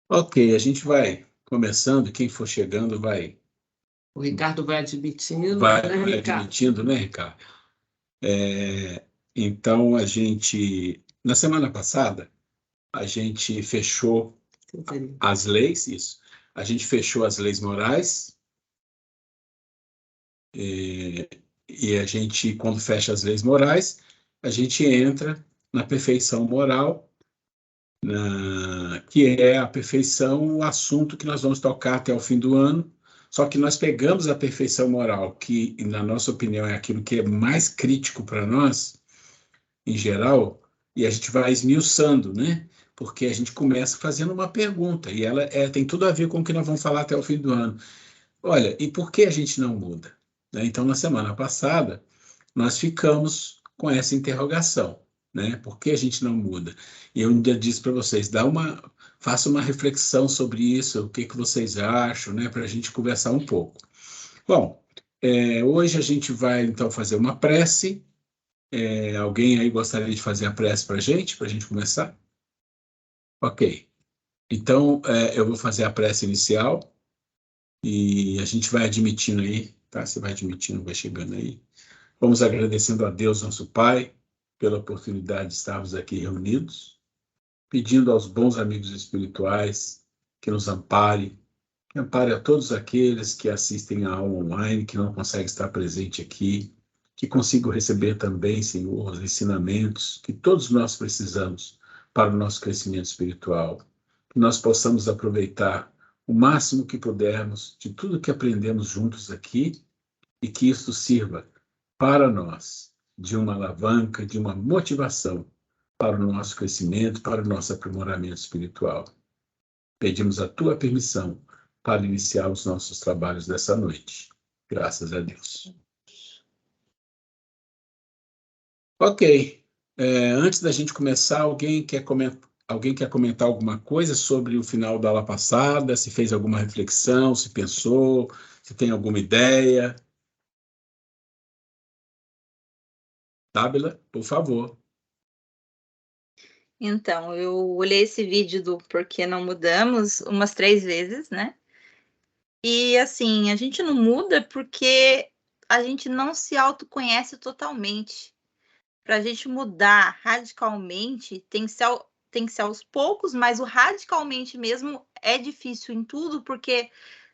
Ok, a gente vai começando, quem for chegando vai O Ricardo vai admitindo, vai né, Ricardo? admitindo, né, Ricardo? Então, na semana passada, a gente fechou as leis, isso. A gente fechou as leis morais, e a gente, quando fecha as leis morais, a gente entra na perfeição moral, que é a perfeição, o assunto que nós vamos tocar até o fim do ano. Só que nós pegamos a perfeição moral, que, na nossa opinião, é aquilo que é mais crítico para nós, em geral, e a gente vai esmiuçando, né? Porque a gente começa fazendo uma pergunta, e ela tem tudo a ver com o que nós vamos falar até o fim do ano. Olha, e por que a gente não muda? Né? Então, na semana passada, nós ficamos com essa interrogação, né? Por que a gente não muda? E eu ainda disse para vocês, faça uma reflexão sobre isso, o que que vocês acham, né? Para a gente conversar um pouco. Bom, hoje a gente vai, então, fazer uma prece. Alguém aí gostaria de fazer a prece para a gente começar? Ok. Então, eu vou fazer a prece inicial e a gente vai admitindo aí, tá? Você vai admitindo, vai chegando aí. Vamos agradecendo a Deus, nosso Pai, pela oportunidade de estarmos aqui reunidos, pedindo aos bons amigos espirituais que nos ampare, que ampare a todos aqueles que assistem a aula online, que não conseguem estar presente aqui, que consigam receber também, Senhor, os ensinamentos que todos nós precisamos para o nosso crescimento espiritual, que nós possamos aproveitar o máximo que pudermos de tudo que aprendemos juntos aqui e que isso sirva para nós de uma alavanca, de uma motivação para o nosso crescimento, para o nosso aprimoramento espiritual. Pedimos a tua permissão para iniciar os nossos trabalhos dessa noite. Graças a Deus. Ok. Antes da gente começar, alguém quer comentar alguma coisa sobre o final da aula passada? Se fez alguma reflexão, se pensou, se tem alguma ideia? Tábila, por favor. Então, eu olhei esse vídeo do Por que Não Mudamos umas 3 vezes, né? E assim, a gente não muda porque a gente não se autoconhece totalmente. Para a gente mudar radicalmente, tem que ser aos poucos, mas o radicalmente mesmo é difícil em tudo, porque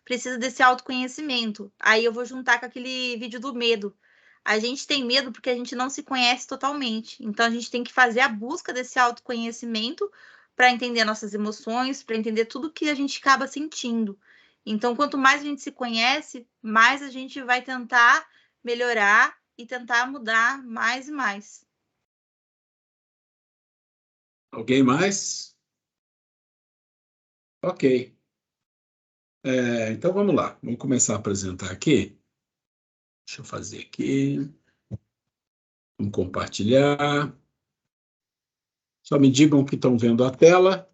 precisa desse autoconhecimento. Aí eu vou juntar com aquele vídeo do medo. A gente tem medo porque a gente não se conhece totalmente. Então a gente tem que fazer a busca desse autoconhecimento para entender nossas emoções, para entender tudo que a gente acaba sentindo. Então, quanto mais a gente se conhece, mais a gente vai tentar melhorar e tentar mudar mais e mais. Alguém mais? Ok. Então vamos lá. Vamos começar a apresentar aqui. Deixa eu fazer aqui. Vamos compartilhar. Só me digam que estão vendo a tela.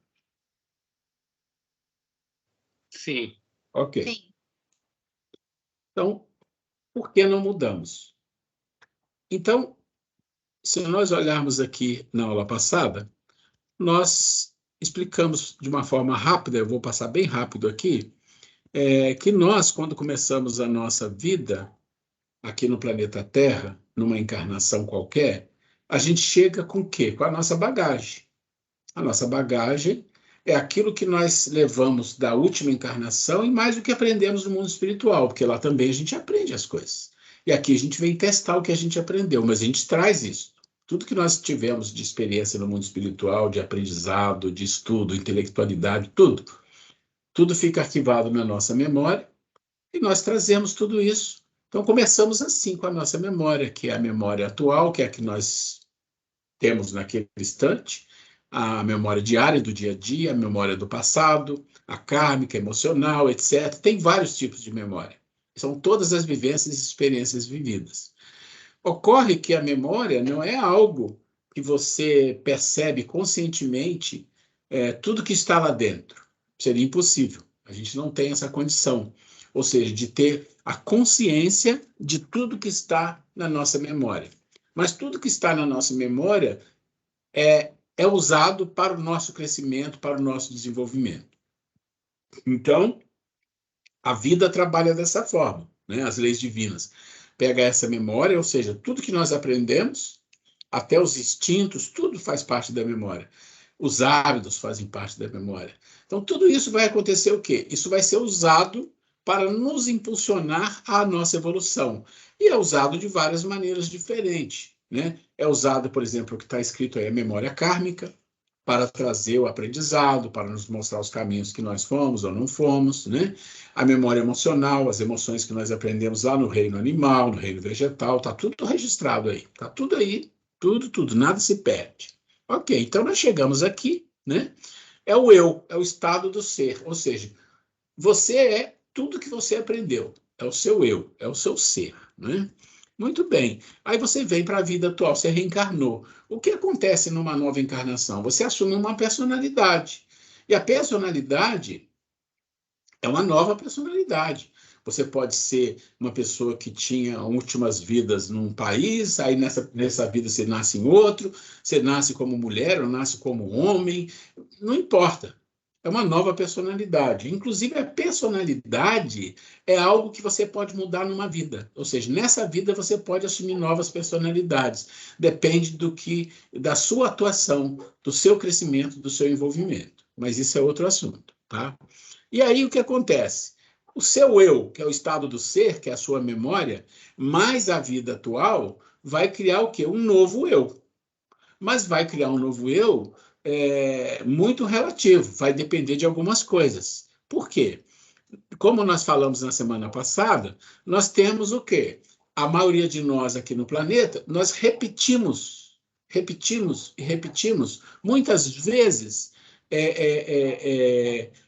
Sim. Ok. Sim. Então, por que não mudamos? Então, se nós olharmos aqui na aula passada, nós explicamos de uma forma rápida, eu vou passar bem rápido aqui, que nós, quando começamos a nossa vida aqui no planeta Terra, numa encarnação qualquer, a gente chega com o quê? Com a nossa bagagem. A nossa bagagem é aquilo que nós levamos da última encarnação e mais o que aprendemos no mundo espiritual, porque lá também a gente aprende as coisas. E aqui a gente vem testar o que a gente aprendeu, mas a gente traz isso. Tudo que nós tivemos de experiência no mundo espiritual, de aprendizado, de estudo, intelectualidade, tudo fica arquivado na nossa memória e nós trazemos tudo isso. Então começamos assim com a nossa memória, que é a memória atual, que é a que nós temos naquele instante, a memória diária do dia a dia, a memória do passado, a kármica, emocional, etc. Tem vários tipos de memória. São todas as vivências e experiências vividas. Ocorre que a memória não é algo que você percebe conscientemente tudo que está lá dentro. Seria impossível. A gente não tem essa condição. Ou seja, de ter a consciência de tudo que está na nossa memória. Mas tudo que está na nossa memória é usado para o nosso crescimento, para o nosso desenvolvimento. Então, a vida trabalha dessa forma, né? As leis divinas. Pega essa memória, ou seja, tudo que nós aprendemos, até os instintos, tudo faz parte da memória. Os hábitos fazem parte da memória. Então, tudo isso vai acontecer o quê? Isso vai ser usado para nos impulsionar à nossa evolução. E é usado de várias maneiras diferentes, né? É usado, por exemplo, o que está escrito aí, a memória kármica, para trazer o aprendizado, para nos mostrar os caminhos que nós fomos ou não fomos, né? A memória emocional, as emoções que nós aprendemos lá no reino animal, no reino vegetal, está tudo registrado aí, está tudo aí, tudo, nada se perde. Ok, então nós chegamos aqui, né? É o eu, é o estado do ser, ou seja, você é tudo que você aprendeu, é o seu eu, é o seu ser, né? Muito bem. Aí você vem para a vida atual, você reencarnou. O que acontece numa nova encarnação? Você assume uma personalidade. E a personalidade é uma nova personalidade. Você pode ser uma pessoa que tinha últimas vidas num país, aí nessa vida você nasce em outro, você nasce como mulher ou nasce como homem, não importa. É uma nova personalidade. Inclusive, a personalidade é algo que você pode mudar numa vida. Ou seja, nessa vida você pode assumir novas personalidades. Depende da sua atuação, do seu crescimento, do seu envolvimento. Mas isso é outro assunto, tá? E aí o que acontece? O seu eu, que é o estado do ser, que é a sua memória, mais a vida atual, vai criar o quê? Um novo eu. Mas vai criar um novo eu muito relativo, vai depender de algumas coisas. Por quê? Como nós falamos na semana passada, nós temos o quê? A maioria de nós aqui no planeta, nós repetimos e repetimos, muitas vezes,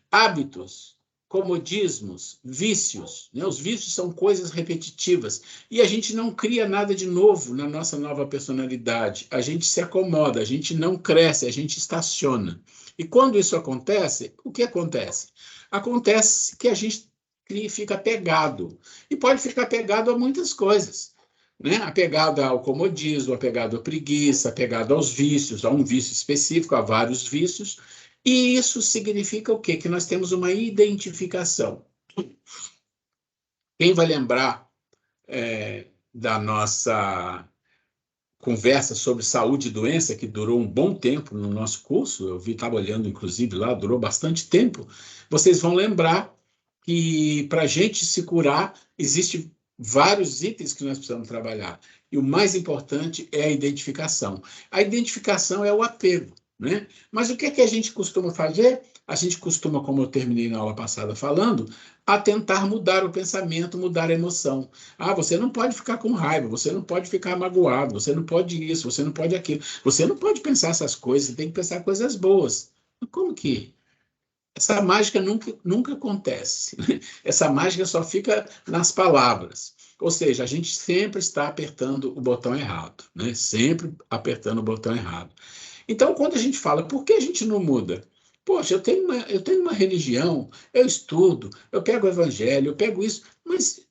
hábitos, comodismos, vícios, né? Os vícios são coisas repetitivas e a gente não cria nada de novo na nossa nova personalidade. A gente se acomoda, a gente não cresce, a gente estaciona. E quando isso acontece, o que acontece? Acontece que a gente fica apegado. E pode ficar apegado a muitas coisas, né? Apegado ao comodismo, apegado à preguiça, apegado aos vícios, a um vício específico, a vários vícios. E isso significa o quê? Que nós temos uma identificação. Quem vai lembrar da nossa conversa sobre saúde e doença, que durou um bom tempo no nosso curso, eu estava olhando, inclusive, lá, durou bastante tempo, vocês vão lembrar que para a gente se curar, existem vários itens que nós precisamos trabalhar. E o mais importante é a identificação. A identificação é o apego, né? Mas o que é que a gente costuma fazer? A gente costuma, como eu terminei na aula passada falando, a tentar mudar o pensamento, mudar a emoção. Ah, você não pode ficar com raiva, você não pode ficar magoado, você não pode isso, você não pode aquilo. Você não pode pensar essas coisas, você tem que pensar coisas boas. Como que? Essa mágica nunca acontece. Essa mágica só fica nas palavras. Ou seja, a gente sempre está apertando o botão errado, né? Sempre apertando o botão errado. Então, quando a gente fala, por que a gente não muda? Poxa, eu tenho uma religião, eu estudo, eu pego o evangelho, eu pego isso, mas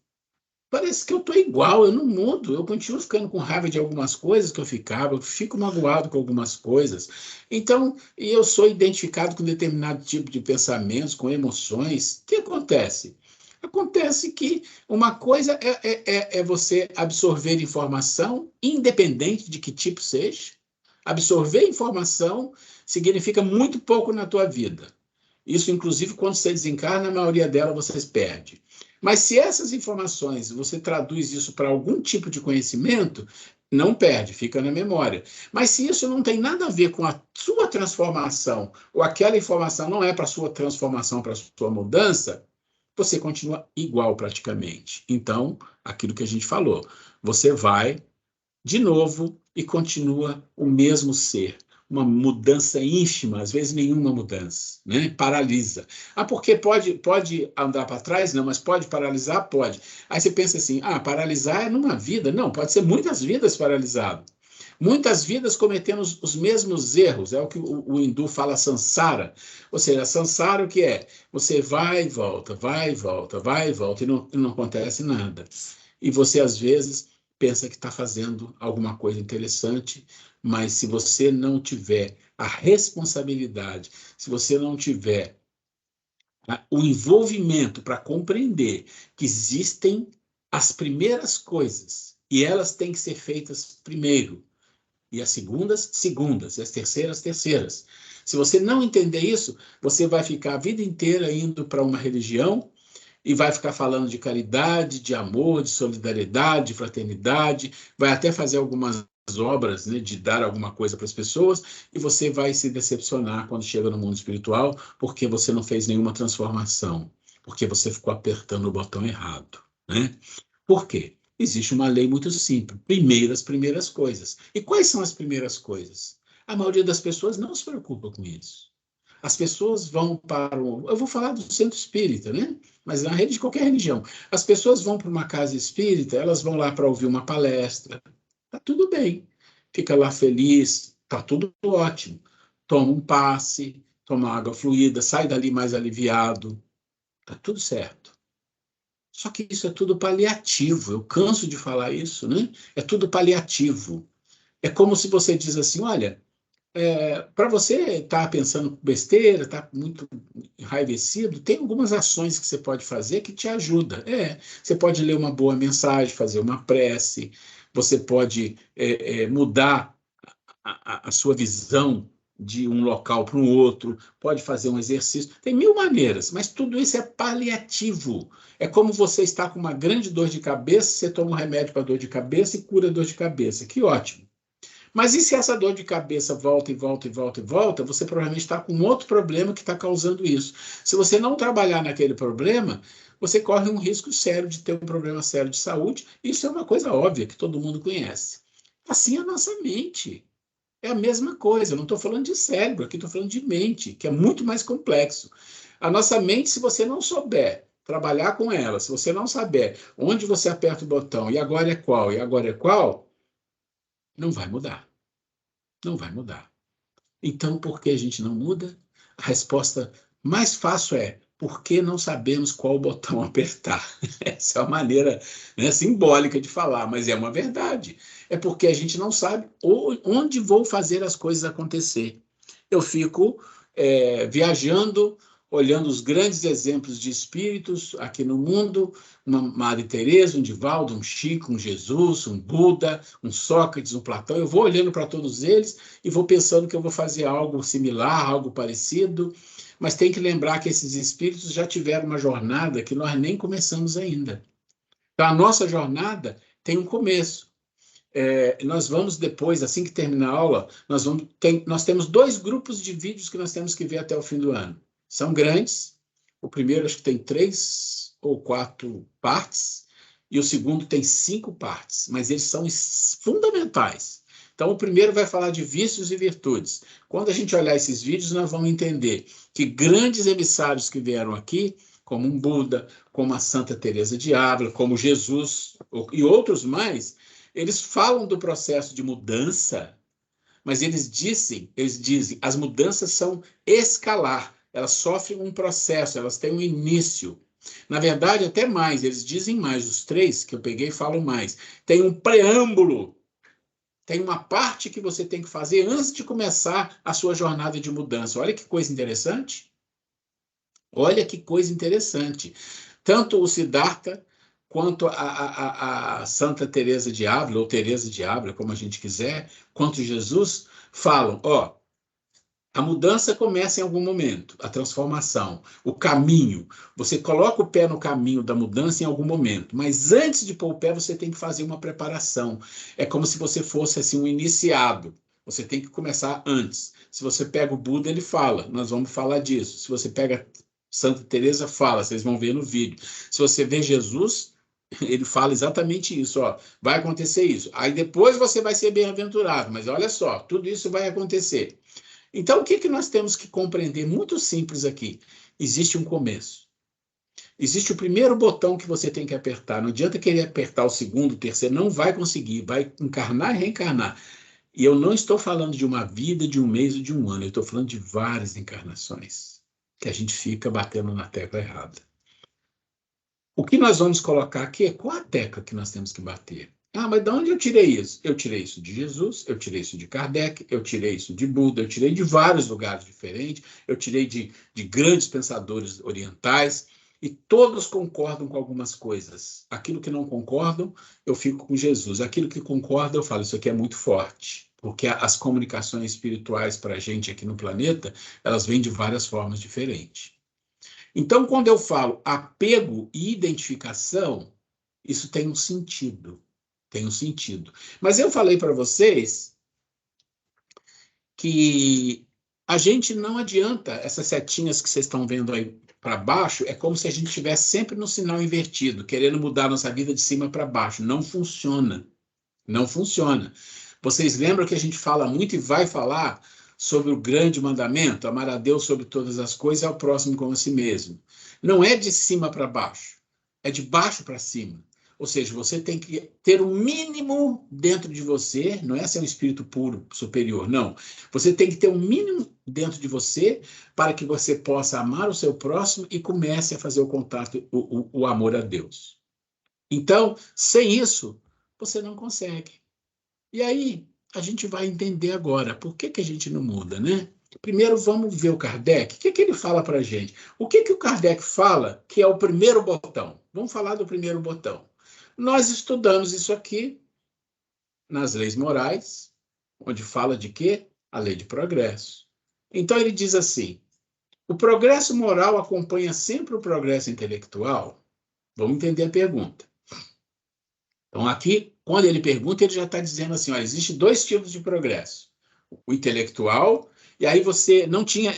parece que eu estou igual, eu não mudo, eu continuo ficando com raiva de algumas coisas que eu ficava, eu fico magoado com algumas coisas. Então, e eu sou identificado com determinado tipo de pensamentos, com emoções. O que acontece? Acontece que uma coisa é você absorver informação, independente de que tipo seja. Absorver informação significa muito pouco na tua vida. Isso, inclusive, quando você desencarna, a maioria dela você perde. Mas se essas informações, você traduz isso para algum tipo de conhecimento, não perde, fica na memória. Mas se isso não tem nada a ver com a sua transformação, ou aquela informação não é para a sua transformação, para a sua mudança, você continua igual praticamente. Então, aquilo que a gente falou, você vai de novo e continua o mesmo ser. Uma mudança ínfima, às vezes nenhuma mudança, né? Paralisa. Ah, porque pode andar para trás? Não, mas pode paralisar? Pode. Aí você pensa assim, paralisar é numa vida. Não, pode ser muitas vidas paralisado. Muitas vidas cometendo os mesmos erros, é o que o hindu fala samsara. Ou seja, samsara o que é? Você vai e volta, vai e volta, vai e volta, e não acontece nada. E você, às vezes, pensa que está fazendo alguma coisa interessante, mas se você não tiver a responsabilidade, se você não tiver O envolvimento para compreender que existem as primeiras coisas e elas têm que ser feitas primeiro, e as segundas, e as terceiras. Se você não entender isso, você vai ficar a vida inteira indo para uma religião e vai ficar falando de caridade, de amor, de solidariedade, de fraternidade, vai até fazer algumas obras, né, de dar alguma coisa para as pessoas, e você vai se decepcionar quando chega no mundo espiritual, porque você não fez nenhuma transformação, porque você ficou apertando o botão errado, né? Por quê? Existe uma lei muito simples. Primeiro, as primeiras coisas. E quais são as primeiras coisas? A maioria das pessoas não se preocupa com isso. As pessoas vão para o... Eu vou falar do centro espírita, né? Mas na rede de qualquer religião. As pessoas vão para uma casa espírita, elas vão lá para ouvir uma palestra. Tá tudo bem. Fica lá feliz, tá tudo ótimo. Toma um passe, toma água fluida, sai dali mais aliviado. Tá tudo certo. Só que isso é tudo paliativo. Eu canso de falar isso, né? É tudo paliativo. É como se você diz assim, olha, para você estar pensando besteira, estar muito enraivecido, tem algumas ações que você pode fazer que te ajudam. Você pode ler uma boa mensagem, fazer uma prece, você pode mudar a sua visão de um local para um outro, pode fazer um exercício. Tem mil maneiras, mas tudo isso é paliativo. É como você está com uma grande dor de cabeça, você toma um remédio para dor de cabeça e cura a dor de cabeça. Que ótimo. Mas e se essa dor de cabeça volta e volta e volta e volta, você provavelmente está com outro problema que está causando isso. Se você não trabalhar naquele problema, você corre um risco sério de ter um problema sério de saúde. Isso é uma coisa óbvia que todo mundo conhece. Assim é a nossa mente. É a mesma coisa. Eu não estou falando de cérebro, aqui estou falando de mente, que é muito mais complexo. A nossa mente, se você não souber trabalhar com ela, se você não saber onde você aperta o botão e agora é qual, e agora é qual, não vai mudar. Não vai mudar. Então, por que a gente não muda? A resposta mais fácil é porque não sabemos qual botão apertar. Essa é uma maneira, né, simbólica de falar, mas é uma verdade. É porque a gente não sabe onde vou fazer as coisas acontecer. Eu fico viajando, olhando os grandes exemplos de espíritos aqui no mundo, uma Madre Teresa, um Divaldo, um Chico, um Jesus, um Buda, um Sócrates, um Platão. Eu vou olhando para todos eles e vou pensando que eu vou fazer algo similar, algo parecido, mas tem que lembrar que esses espíritos já tiveram uma jornada que nós nem começamos ainda. Então, a nossa jornada tem um começo. Nós vamos depois, assim que terminar a aula, nós temos 2 grupos de vídeos que nós temos que ver até o fim do ano. São grandes. O primeiro acho que tem 3 ou 4 partes, e o segundo tem 5 partes, mas eles são fundamentais. Então, o primeiro vai falar de vícios e virtudes. Quando a gente olhar esses vídeos, nós vamos entender que grandes emissários que vieram aqui, como um Buda, como a Santa Teresa de Ávila, como Jesus e outros mais, eles falam do processo de mudança, mas eles dizem, as mudanças são escalar, elas sofrem um processo, elas têm um início. Na verdade, até mais, eles dizem mais, os 3 que eu peguei falam mais. Tem um preâmbulo, tem uma parte que você tem que fazer antes de começar a sua jornada de mudança. Olha que coisa interessante. Olha que coisa interessante. Tanto o Siddhartha quanto a Santa Teresa de Ávila, ou Teresa de Ávila, como a gente quiser, quanto Jesus, falam, a mudança começa em algum momento, a transformação, o caminho. Você coloca o pé no caminho da mudança em algum momento, mas antes de pôr o pé, você tem que fazer uma preparação. É como se você fosse assim, um iniciado. Você tem que começar antes. Se você pega o Buda, ele fala, nós vamos falar disso. Se você pega Santa Teresa, fala, vocês vão ver no vídeo. Se você vê Jesus, ele fala exatamente isso, vai acontecer isso. Aí depois você vai ser bem-aventurado, mas olha só, tudo isso vai acontecer. Então, o que nós temos que compreender? Muito simples aqui. Existe um começo. Existe o primeiro botão que você tem que apertar. Não adianta querer apertar o segundo, o terceiro, não vai conseguir. Vai encarnar e reencarnar. E eu não estou falando de uma vida, de um mês ou de um ano. Eu estou falando de várias encarnações que a gente fica batendo na tecla errada. O que nós vamos colocar aqui é qual a tecla que nós temos que bater. Ah, mas de onde eu tirei isso? Eu tirei isso de Jesus, eu tirei isso de Kardec, eu tirei isso de Buda, eu tirei de vários lugares diferentes, eu tirei de grandes pensadores orientais, e todos concordam com algumas coisas. Aquilo que não concordam, eu fico com Jesus. Aquilo que concorda, eu falo, isso aqui é muito forte, porque as comunicações espirituais para a gente aqui no planeta, elas vêm de várias formas diferentes. Então, quando eu falo apego e identificação, isso tem um sentido. Tem um sentido. Mas eu falei para vocês que a gente não adianta, essas setinhas que vocês estão vendo aí para baixo, é como se a gente estivesse sempre no sinal invertido, querendo mudar nossa vida de cima para baixo. Não funciona. Não funciona. Vocês lembram que a gente fala muito e vai falar sobre o grande mandamento, amar a Deus sobre todas as coisas e ao próximo como a si mesmo. Não é de cima para baixo, é de baixo para cima. Ou seja, você tem que ter o mínimo dentro de você, não é ser um espírito puro, superior, não. Você tem que ter o mínimo dentro de você para que você possa amar o seu próximo e comece a fazer o contato, o amor a Deus. Então, sem isso, você não consegue. E aí, a gente vai entender agora por que a gente não muda, né? Primeiro, vamos ver o Kardec. O que ele fala para a gente? O que o Kardec fala que é o primeiro botão? Vamos falar do primeiro botão. Nós estudamos isso aqui nas leis morais, onde fala de quê? A lei de progresso. Então, ele diz assim, o progresso moral acompanha sempre o progresso intelectual? Vamos entender a pergunta. Então, aqui, quando ele pergunta, ele já está dizendo assim, olha, existe dois tipos de progresso. O intelectual, e aí você não tinha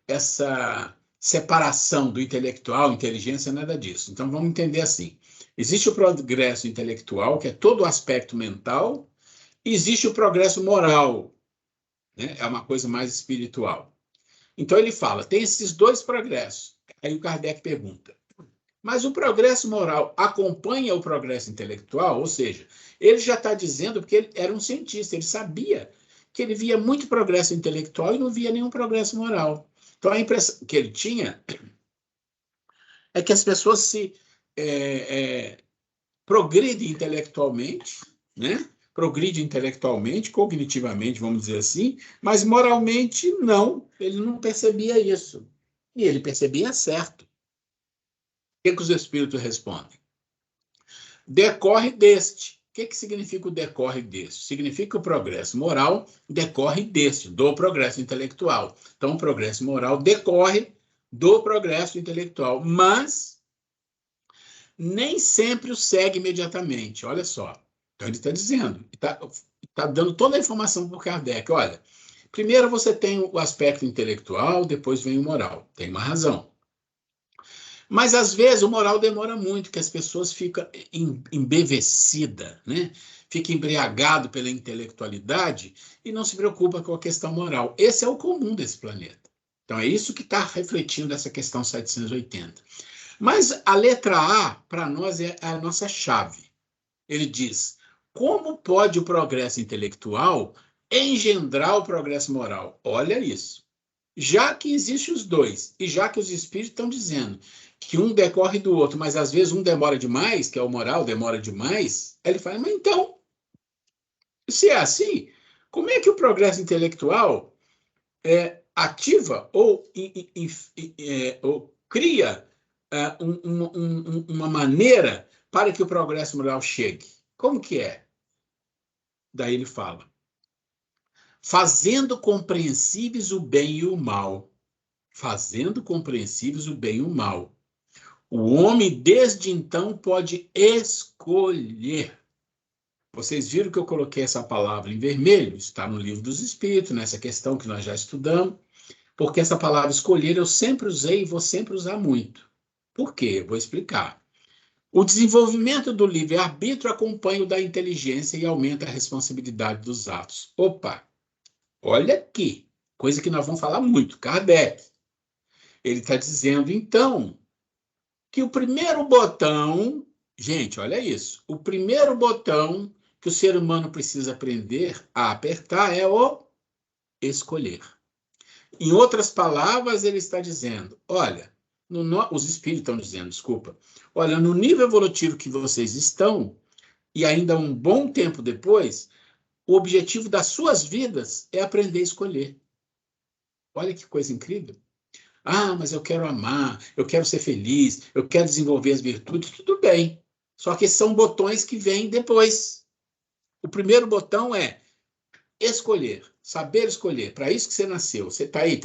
essa separação do intelectual, inteligência, nada disso. Então, vamos entender assim. Existe o progresso intelectual, que é todo o aspecto mental, e existe o progresso moral, né? É uma coisa mais espiritual. Então, ele fala, tem esses dois progressos. Aí o Kardec pergunta, mas o progresso moral acompanha o progresso intelectual? Ou seja, ele já está dizendo, porque ele era um cientista, ele sabia que ele via muito progresso intelectual e não via nenhum progresso moral. Então, a impressão que ele tinha é que as pessoas se progridem intelectualmente, né? Progride intelectualmente, cognitivamente, vamos dizer assim, mas moralmente não. Ele não percebia isso. E ele percebia certo. O que os espíritos respondem? Decorre deste. O que significa o decorre deste? Significa que o progresso moral decorre deste, do progresso intelectual. Então, o progresso moral decorre do progresso intelectual, mas nem sempre o segue imediatamente. Olha só. Então, ele está dizendo, está dando toda a informação para o Kardec. Olha, primeiro você tem o aspecto intelectual, depois vem o moral. Tem uma razão. Mas, às vezes, o moral demora muito, que as pessoas ficam embevecidas, né? Fica embriagado pela intelectualidade e não se preocupa com a questão moral. Esse é o comum desse planeta. Então, é isso que está refletindo essa questão 780. Mas a letra A, para nós, é a nossa chave. Ele diz, como pode o progresso intelectual engendrar o progresso moral? Olha isso. Já que existem os dois, e já que os espíritos estão dizendo que um decorre do outro, mas às vezes um demora demais, que é o moral, demora demais, ele fala, mas então, se é assim, como é que o progresso intelectual ativa ou cria uma maneira para que o progresso moral chegue? Como que é? Daí ele fala, fazendo compreensíveis o bem e o mal. Fazendo compreensíveis o bem e o mal. O homem, desde então, pode escolher. Vocês viram que eu coloquei essa palavra em vermelho? Está no Livro dos Espíritos, nessa questão que nós já estudamos, porque essa palavra escolher eu sempre usei e vou sempre usar muito. Por quê? Eu vou explicar. O desenvolvimento do livre-arbítrio acompanha o da inteligência e aumenta a responsabilidade dos atos. Opa! Olha aqui, coisa que nós vamos falar muito, Kardec. Ele está dizendo, então, que o primeiro botão, gente, olha isso, o primeiro botão que o ser humano precisa aprender a apertar é o escolher. Em outras palavras, ele está dizendo, olha, os espíritos estão dizendo, desculpa, olha, no nível evolutivo que vocês estão, e ainda um bom tempo depois, o objetivo das suas vidas é aprender a escolher. Olha que coisa incrível. Ah, mas eu quero amar, eu quero ser feliz, eu quero desenvolver as virtudes, tudo bem. Só que são botões que vêm depois. O primeiro botão é escolher, saber escolher. Para isso que você nasceu. Você está aí,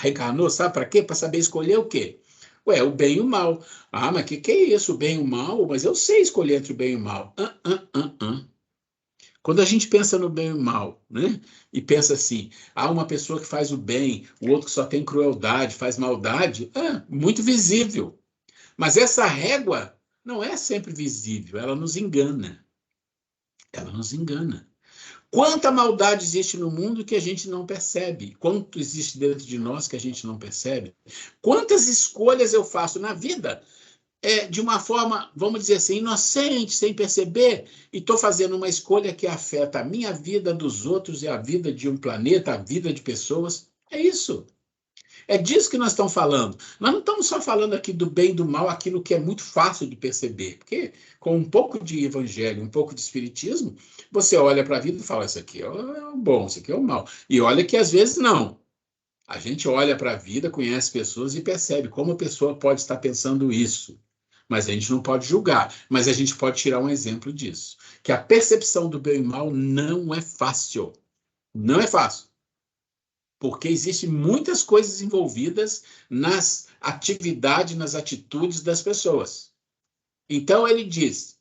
reencarnou, sabe para quê? Para saber escolher o quê? Ué, o bem e o mal. Ah, mas que é isso, o bem e o mal? Mas eu sei escolher entre o bem e o mal. Quando a gente pensa no bem e o mal, né? E pensa assim, há uma pessoa que faz o bem, o outro que só tem crueldade, faz maldade, muito visível. Mas essa régua não é sempre visível, ela nos engana. Ela nos engana. Quanta maldade existe no mundo que a gente não percebe? Quanto existe dentro de nós que a gente não percebe? Quantas escolhas eu faço na vida de uma forma, vamos dizer assim, inocente, sem perceber, e estou fazendo uma escolha que afeta a minha vida, dos outros, e a vida de um planeta, a vida de pessoas. É isso. É disso que nós estamos falando. Nós não estamos só falando aqui do bem e do mal, aquilo que é muito fácil de perceber. Porque com um pouco de evangelho, um pouco de espiritismo, você olha para a vida e fala, isso aqui é o bom, isso aqui é o mal. E olha que às vezes não. A gente olha para a vida, conhece pessoas e percebe como a pessoa pode estar pensando isso. Mas a gente não pode julgar. Mas a gente pode tirar um exemplo disso. Que a percepção do bem e mal não é fácil. Não é fácil. Porque existem muitas coisas envolvidas nas atividades, nas atitudes das pessoas. Então, ele diz,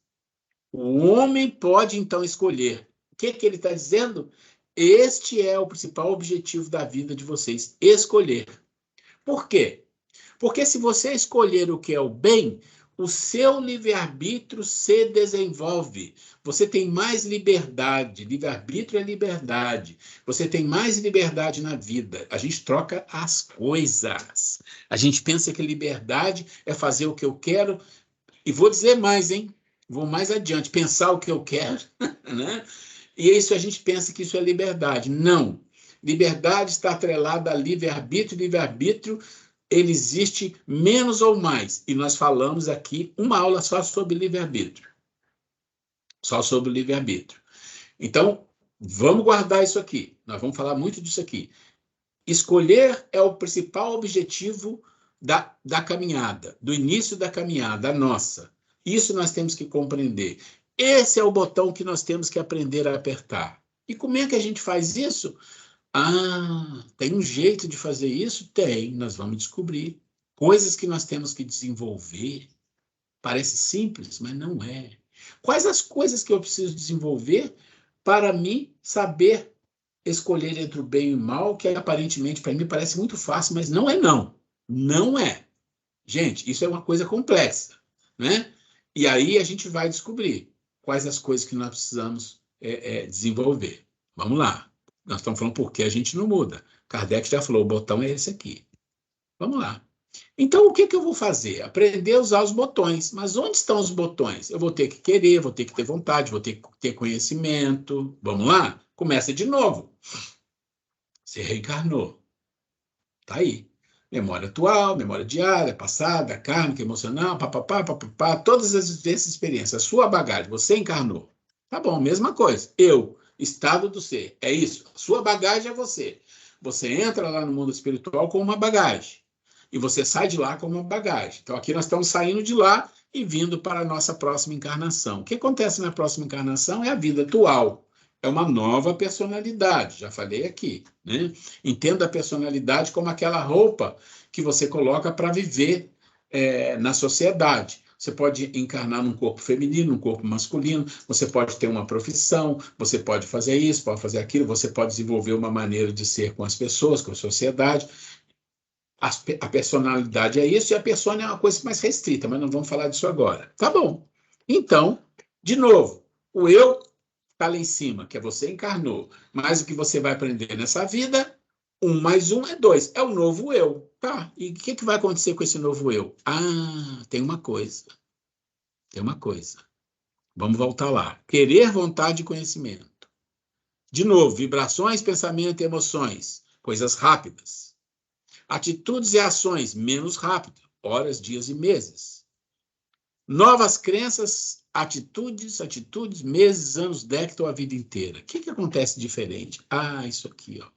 o homem pode, então, escolher. O que ele está dizendo? Este é o principal objetivo da vida de vocês, escolher. Por quê? Porque se você escolher o que é o bem, o seu livre-arbítrio se desenvolve. Você tem mais liberdade. Livre-arbítrio é liberdade. Você tem mais liberdade na vida. A gente troca as coisas. A gente pensa que liberdade é fazer o que eu quero. E vou dizer mais, hein? Vou mais adiante. Pensar o que eu quero, né? E isso a gente pensa que isso é liberdade. Não. Liberdade está atrelada a livre-arbítrio. Livre-arbítrio ele existe menos ou mais. E nós falamos aqui uma aula só sobre livre-arbítrio. Só sobre o livre-arbítrio. Então, vamos guardar isso aqui. Nós vamos falar muito disso aqui. Escolher é o principal objetivo da caminhada, do início da caminhada, a nossa. Isso nós temos que compreender. Esse é o botão que nós temos que aprender a apertar. E como é que a gente faz isso? Ah, tem um jeito de fazer isso? Tem, nós vamos descobrir. Coisas que nós temos que desenvolver. Parece simples, mas não é. Quais as coisas que eu preciso desenvolver para mim saber escolher entre o bem e o mal, que aparentemente para mim parece muito fácil, mas não é não. Não é. Gente, isso é uma coisa complexa, né? E aí a gente vai descobrir quais as coisas que nós precisamos desenvolver. Vamos lá. Nós estamos falando por que a gente não muda. Kardec já falou, o botão é esse aqui. Vamos lá. Então, o que eu vou fazer? Aprender a usar os botões. Mas onde estão os botões? Eu vou ter que querer, vou ter que ter vontade, vou ter que ter conhecimento. Vamos lá? Começa de novo. Você reencarnou. Está aí. Memória atual, memória diária, passada, kármica, emocional, papapá, todas essas experiências. A sua bagagem, você encarnou. Tá bom, mesma coisa. Eu, estado do ser, é isso. A sua bagagem é você. Você entra lá no mundo espiritual com uma bagagem. E você sai de lá com uma bagagem. Então, aqui nós estamos saindo de lá e vindo para a nossa próxima encarnação. O que acontece na próxima encarnação é a vida atual. É uma nova personalidade, já falei aqui, né? Entenda a personalidade como aquela roupa que você coloca para viver na sociedade. Você pode encarnar num corpo feminino, num corpo masculino, você pode ter uma profissão, você pode fazer isso, pode fazer aquilo, você pode desenvolver uma maneira de ser com as pessoas, com a sociedade. A personalidade é isso e a persona é uma coisa mais restrita, mas não vamos falar disso agora. Tá bom. Então, de novo, o eu está lá em cima, que é você encarnou, mas o que você vai aprender nessa vida, 1 mais 1 é 2, é o novo eu. Tá, e o que vai acontecer com esse novo eu? Ah, tem uma coisa. Tem uma coisa. Vamos voltar lá. Querer, vontade e conhecimento. De novo, vibrações, pensamento e emoções, coisas rápidas. Atitudes e ações, menos rápido, horas, dias e meses. Novas crenças atitudes, meses, anos, décadas ou a vida inteira. O que acontece diferente? Isso aqui, ó.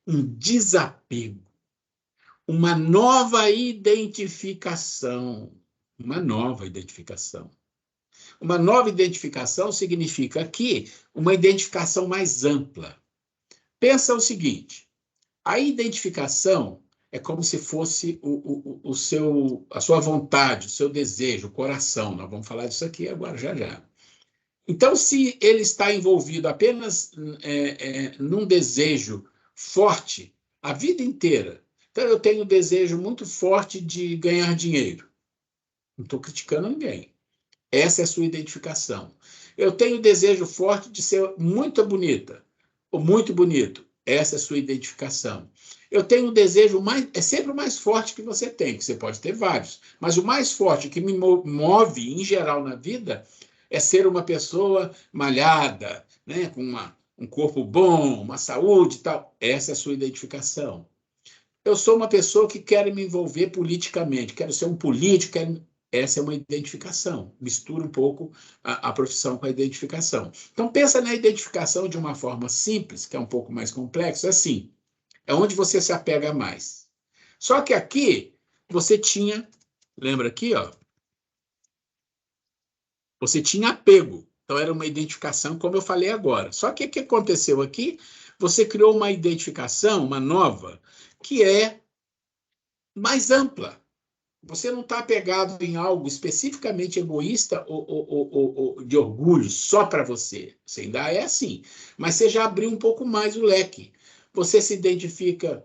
Um desapego, uma nova identificação. Uma nova identificação. Uma nova identificação significa aqui uma identificação mais ampla. Pensa o seguinte, a identificação é como se fosse a sua vontade, o seu desejo, o coração. Nós vamos falar disso aqui agora, já já. Então, se ele está envolvido apenas num desejo forte a vida inteira, então eu tenho um desejo muito forte de ganhar dinheiro. Não estou criticando ninguém. Essa é a sua identificação. Eu tenho desejo forte de ser muito bonita, ou muito bonito. Essa é a sua identificação. Eu tenho um desejo é sempre o mais forte que você tem, que você pode ter vários, mas o mais forte que me move, em geral, na vida, é ser uma pessoa malhada, né, com um corpo bom, uma saúde e tal. Essa é a sua identificação. Eu sou uma pessoa que quer me envolver politicamente, quero ser um político, essa é uma identificação. Mistura um pouco a profissão com a identificação. Então, pensa na identificação de uma forma simples, que é um pouco mais complexo, assim, é onde você se apega mais. Só que aqui, você tinha, lembra aqui, ó? Você tinha apego. Então, era uma identificação, como eu falei agora. Só que o que aconteceu aqui? Você criou uma identificação, uma nova, que é mais ampla. Você não está apegado em algo especificamente egoísta ou de orgulho só para você. Você ainda é assim, mas você já abriu um pouco mais o leque. Você se identifica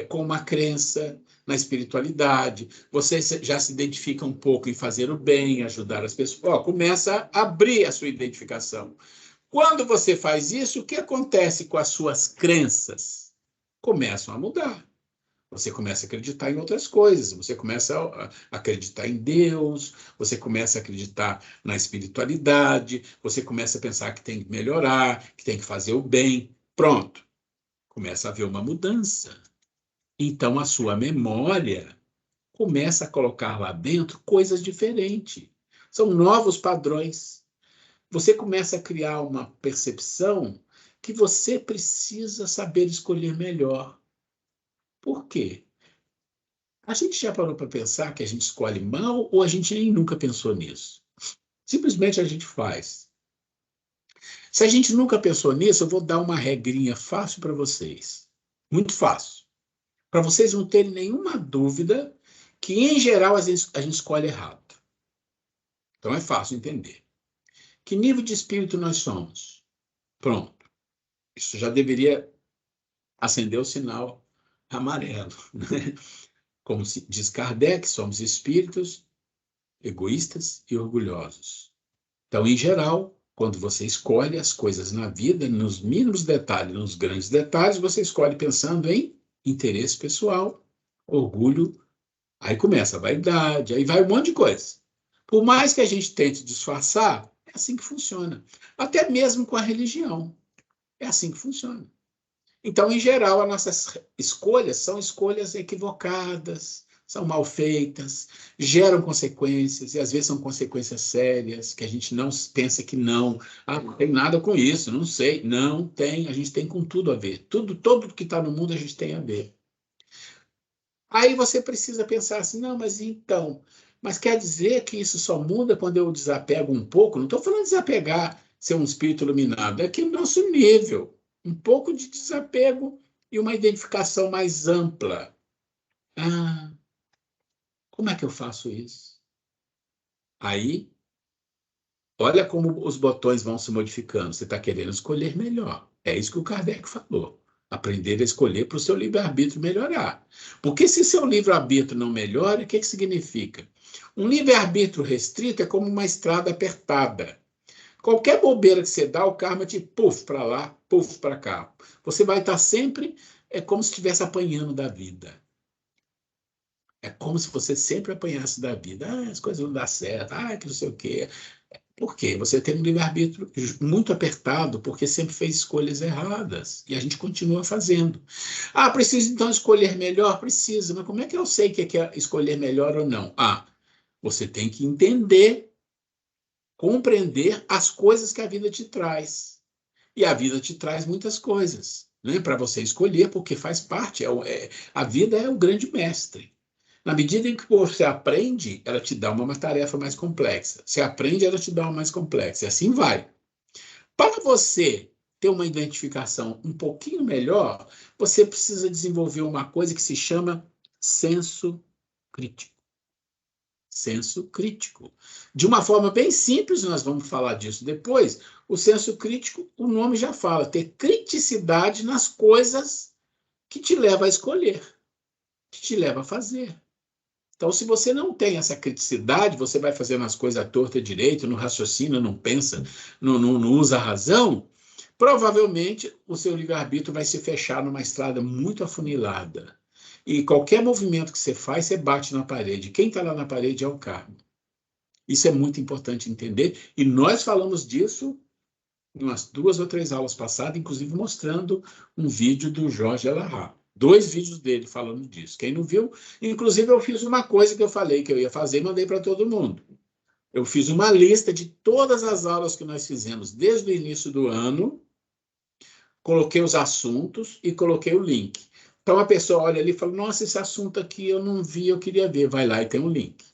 com uma crença na espiritualidade, você já se identifica um pouco em fazer o bem, ajudar as pessoas. Começa a abrir a sua identificação. Quando você faz isso, o que acontece com as suas crenças? Começam a mudar. Você começa a acreditar em outras coisas, você começa a acreditar em Deus, você começa a acreditar na espiritualidade, você começa a pensar que tem que melhorar, que tem que fazer o bem. Pronto. Começa a haver uma mudança. Então, a sua memória começa a colocar lá dentro coisas diferentes. São novos padrões. Você começa a criar uma percepção que você precisa saber escolher melhor. Por quê? A gente já parou para pensar que a gente escolhe mal ou a gente nem nunca pensou nisso? Simplesmente a gente faz. Se a gente nunca pensou nisso, eu vou dar uma regrinha fácil para vocês. Muito fácil. Para vocês não terem nenhuma dúvida que, em geral, a gente escolhe errado. Então é fácil entender. Que nível de espírito nós somos? Pronto. Isso já deveria acender o sinal amarelo, né? Como diz Kardec, somos espíritos egoístas e orgulhosos. Então, em geral, quando você escolhe as coisas na vida, nos mínimos detalhes, nos grandes detalhes, você escolhe pensando em interesse pessoal, orgulho, aí começa a vaidade, aí vai um monte de coisa. Por mais que a gente tente disfarçar, é assim que funciona. Até mesmo com a religião. É assim que funciona. Então, em geral, as nossas escolhas são escolhas equivocadas, são mal feitas, geram consequências, e às vezes são consequências sérias, que a gente não pensa que não. Não tem nada com isso, não sei. Não tem, a gente tem com tudo a ver. Todo que está no mundo a gente tem a ver. Aí você precisa pensar assim, não, mas quer dizer que isso só muda quando eu desapego um pouco? Não estou falando de desapegar, ser um espírito iluminado, é que o nosso nível, um pouco de desapego e uma identificação mais ampla. Como é que eu faço isso? Aí, olha como os botões vão se modificando. Você está querendo escolher melhor. É isso que o Kardec falou. Aprender a escolher para o seu livre-arbítrio melhorar. Porque se seu livre-arbítrio não melhora, o que significa? Um livre-arbítrio restrito é como uma estrada apertada. Qualquer bobeira que você dá, o karma te puf para lá, puf para cá. Você vai estar sempre, como se estivesse apanhando da vida. É como se você sempre apanhasse da vida. As coisas não dão certo, que não sei o quê. Por quê? Você tem um livre-arbítrio muito apertado, porque sempre fez escolhas erradas. E a gente continua fazendo. Precisa então escolher melhor? Precisa. Mas como é que eu sei que é escolher melhor ou não? Você tem que entender compreender as coisas que a vida te traz. E a vida te traz muitas coisas, né, para você escolher, porque faz parte. A vida é o grande mestre. Na medida em que você aprende, ela te dá uma tarefa mais complexa. Você aprende, ela te dá uma mais complexa. E assim vai. Para você ter uma identificação um pouquinho melhor, você precisa desenvolver uma coisa que se chama senso crítico. Senso crítico. De uma forma bem simples, nós vamos falar disso depois. O senso crítico, o nome já fala, ter criticidade nas coisas que te levam a escolher, que te levam a fazer. Então, se você não tem essa criticidade, você vai fazendo as coisas à torta e direito, não raciocina, não pensa, não usa a razão, provavelmente o seu livre-arbítrio vai se fechar numa estrada muito afunilada. E qualquer movimento que você faz, você bate na parede. Quem está lá na parede é o karma. Isso é muito importante entender. E nós falamos disso em umas 2 ou 3 aulas passadas, inclusive mostrando um vídeo do Jorge Elahá. 2 vídeos dele falando disso. Quem não viu, inclusive eu fiz uma coisa que eu falei que eu ia fazer e mandei para todo mundo. Eu fiz uma lista de todas as aulas que nós fizemos desde o início do ano, coloquei os assuntos e coloquei o link. Então a pessoa olha ali e fala, nossa, esse assunto aqui eu não vi, eu queria ver. Vai lá e tem um link,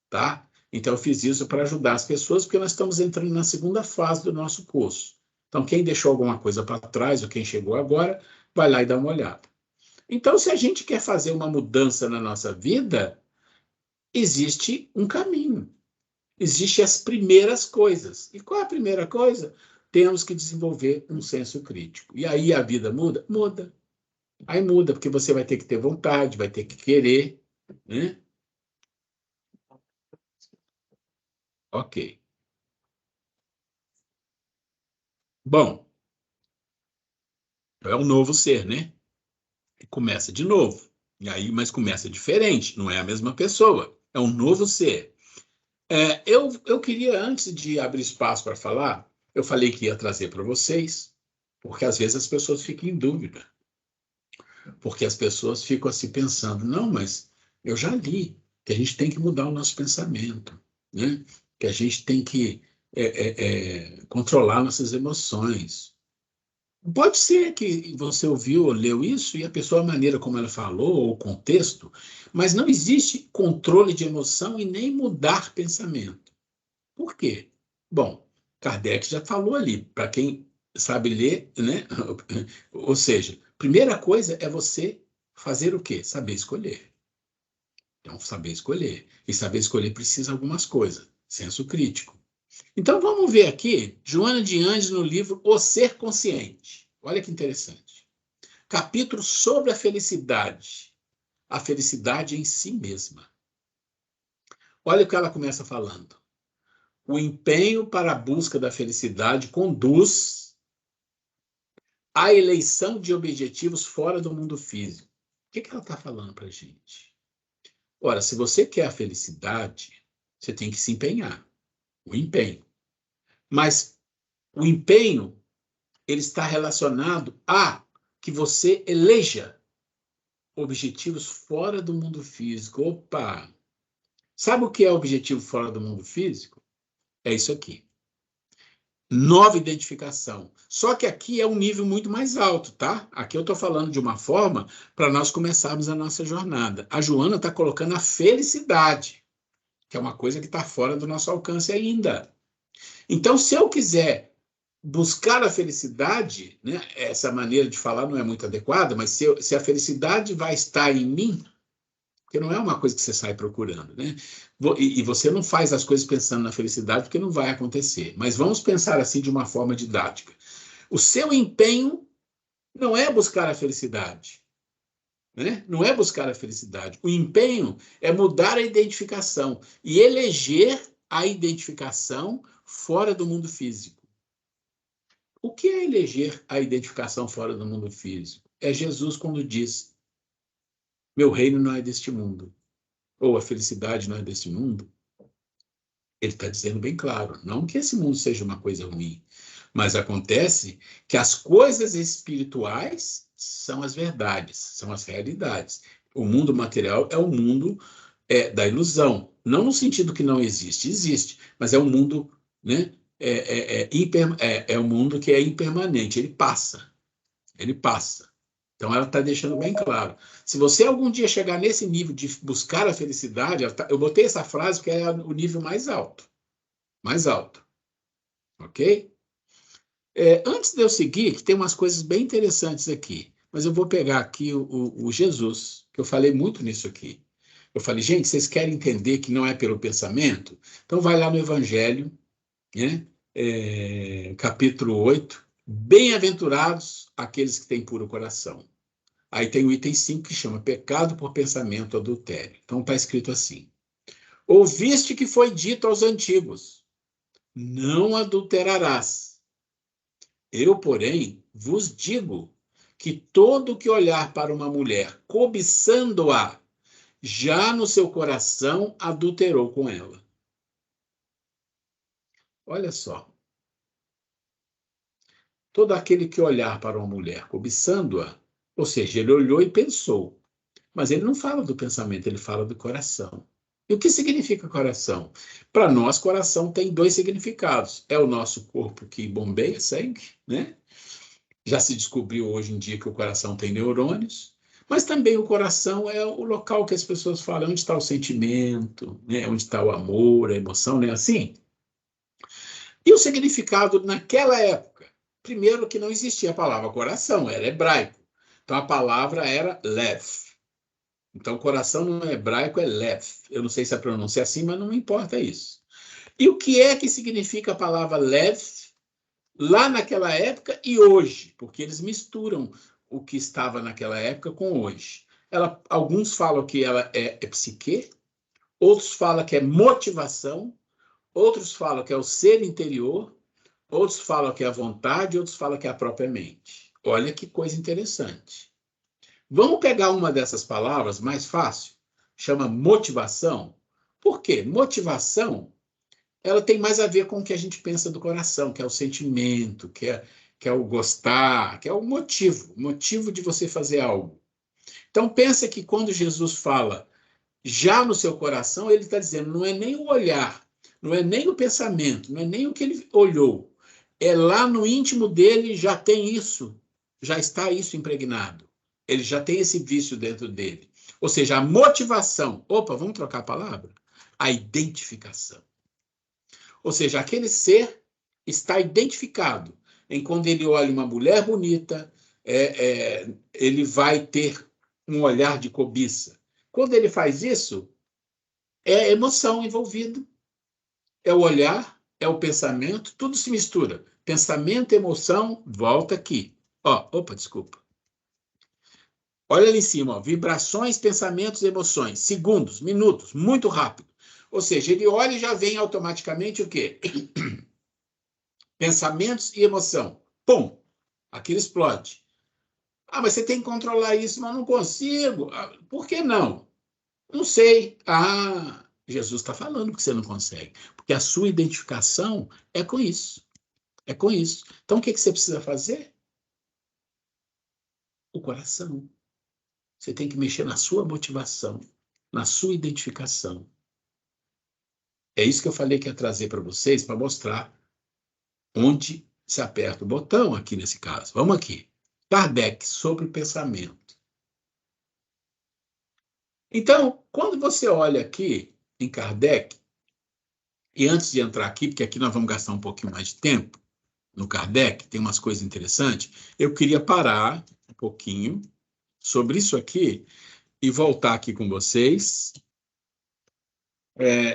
tá? Então eu fiz isso para ajudar as pessoas, porque nós estamos entrando na segunda fase do nosso curso. Então quem deixou alguma coisa para trás, ou quem chegou agora, vai lá e dá uma olhada. Então, se a gente quer fazer uma mudança na nossa vida, existe um caminho. Existem as primeiras coisas. E qual é a primeira coisa? Temos que desenvolver um senso crítico. E aí a vida muda? Muda. Aí muda, porque você vai ter que ter vontade, vai ter que querer, né? Ok. Bom, é um novo ser, né? E começa de novo. E aí, mas começa diferente, não é a mesma pessoa. É um novo ser. Eu queria, antes de abrir espaço para falar, eu falei que ia trazer para vocês, porque às vezes as pessoas ficam em dúvida. Porque as pessoas ficam assim pensando, não, mas eu já li que a gente tem que mudar o nosso pensamento, né? Que a gente tem que controlar nossas emoções. Pode ser que você ouviu ou leu isso e a pessoa, a maneira como ela falou, ou o contexto, mas não existe controle de emoção e nem mudar pensamento. Por quê? Bom, Kardec já falou ali, para quem sabe ler, né? Ou seja, primeira coisa é você fazer o quê? Saber escolher. Então, saber escolher. E saber escolher precisa de algumas coisas. Senso crítico. Então, vamos ver aqui, Joana de Andes, no livro O Ser Consciente. Olha que interessante. Capítulo sobre a felicidade. A felicidade em si mesma. Olha o que ela começa falando. O empenho para a busca da felicidade conduz à eleição de objetivos fora do mundo físico. O que ela está falando para a gente? Ora, se você quer a felicidade, você tem que se empenhar. O empenho. Mas o empenho, ele está relacionado a que você eleja objetivos fora do mundo físico. Opa! Sabe o que é objetivo fora do mundo físico? É isso aqui. Nova identificação. Só que aqui é um nível muito mais alto, tá? Aqui eu estou falando de uma forma para nós começarmos a nossa jornada. A Joana está colocando a felicidade, que é uma coisa que está fora do nosso alcance ainda. Então, se eu quiser buscar a felicidade, né, essa maneira de falar não é muito adequada, mas se a felicidade vai estar em mim, porque não é uma coisa que você sai procurando, né? E você não faz as coisas pensando na felicidade, porque não vai acontecer. Mas vamos pensar assim de uma forma didática. O seu empenho não é buscar a felicidade, né? Não é buscar a felicidade. O empenho é mudar a identificação e eleger a identificação fora do mundo físico. O que é eleger a identificação fora do mundo físico? É Jesus quando diz: meu reino não é deste mundo, ou a felicidade não é deste mundo. Ele está dizendo bem claro, não que esse mundo seja uma coisa ruim, mas acontece que as coisas espirituais são as verdades, são as realidades. O mundo material é o mundo da ilusão, não no sentido que não existe, existe, mas é um mundo né? É um mundo que é impermanente, ele passa. Ele passa. Então, ela está deixando bem claro. Se você algum dia chegar nesse nível de buscar a felicidade, eu botei essa frase porque é o nível mais alto. Mais alto. Ok? Antes de eu seguir, que tem umas coisas bem interessantes aqui. Mas eu vou pegar aqui o Jesus, que eu falei muito nisso aqui. Eu falei, gente, vocês querem entender que não é pelo pensamento? Então, vai lá no Evangelho, né? Capítulo 8. Bem-aventurados aqueles que têm puro coração. Aí tem o item 5 que chama pecado por pensamento, adultério. Então está escrito assim: ouviste que foi dito aos antigos, não adulterarás. Eu, porém, vos digo que todo que olhar para uma mulher cobiçando-a, já no seu coração adulterou com ela. Olha só. Todo aquele que olhar para uma mulher cobiçando-a, ou seja, ele olhou e pensou, mas ele não fala do pensamento, ele fala do coração. E o que significa coração? Para nós, coração tem dois significados. É o nosso corpo que bombeia sangue, né? Já se descobriu hoje em dia que o coração tem neurônios, mas também o coração é o local que as pessoas falam onde está o sentimento, né? Onde está o amor, a emoção, né? Assim. E o significado naquela época? Primeiro que não existia a palavra coração, era hebraico. Então a palavra era lev. Então coração no hebraico é lev. Eu não sei se a pronúncia é assim, mas não importa isso. E o que é que significa a palavra lev lá naquela época e hoje? Porque eles misturam o que estava naquela época com hoje. Alguns falam que ela é psique, outros falam que é motivação, outros falam que é o ser interior, outros falam que é a vontade, outros falam que é a própria mente. Olha que coisa interessante. Vamos pegar uma dessas palavras mais fácil, chama motivação. Por quê? Motivação, ela tem mais a ver com o que a gente pensa do coração, que é o sentimento, que é o gostar, que é o motivo de você fazer algo. Então pensa que quando Jesus fala já no seu coração, ele está dizendo, não é nem o olhar, não é nem o pensamento, não é nem o que ele olhou. É lá no íntimo dele já tem isso, já está isso impregnado. Ele já tem esse vício dentro dele. Ou seja, a motivação. Opa, vamos trocar a palavra? A identificação. Ou seja, aquele ser está identificado em quando ele olha uma mulher bonita, ele vai ter um olhar de cobiça. Quando ele faz isso, é emoção envolvida, é o olhar, é o pensamento, tudo se mistura. Pensamento, emoção, volta aqui. Opa, desculpa. Olha ali em cima, vibrações, pensamentos, emoções, segundos, minutos, muito rápido. Ou seja, ele olha e já vem automaticamente o quê? Pensamentos e emoção. Pum! Aquilo explode. Mas você tem que controlar isso, mas não consigo. Por que não? Não sei. Jesus está falando que você não consegue. Porque a sua identificação é com isso. É com isso. Então, o que você precisa fazer? O coração. Você tem que mexer na sua motivação, na sua identificação. É isso que eu falei que ia trazer para vocês, para mostrar onde se aperta o botão aqui nesse caso. Vamos aqui. Kardec, sobre o pensamento. Então, quando você olha aqui em Kardec, e antes de entrar aqui, porque aqui nós vamos gastar um pouquinho mais de tempo, no Kardec, tem umas coisas interessantes, eu queria parar um pouquinho sobre isso aqui e voltar aqui com vocês.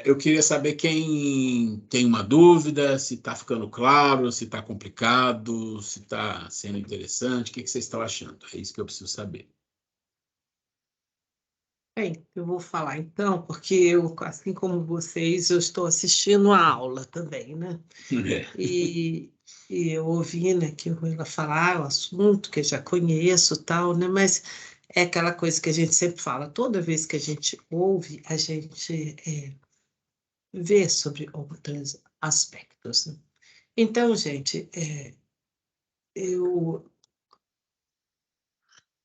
Eu queria saber quem tem uma dúvida, se está ficando claro, se está complicado, se está sendo interessante, o que vocês estão achando? É isso que eu preciso saber. Bem, eu vou falar então, porque eu, assim como vocês, eu estou assistindo a aula também, né? E eu ouvi, né, que ela falar o assunto, que eu já conheço, tal, né? Mas é aquela coisa que a gente sempre fala, toda vez que a gente ouve, a gente vê sobre outros aspectos, né? Então, gente, eu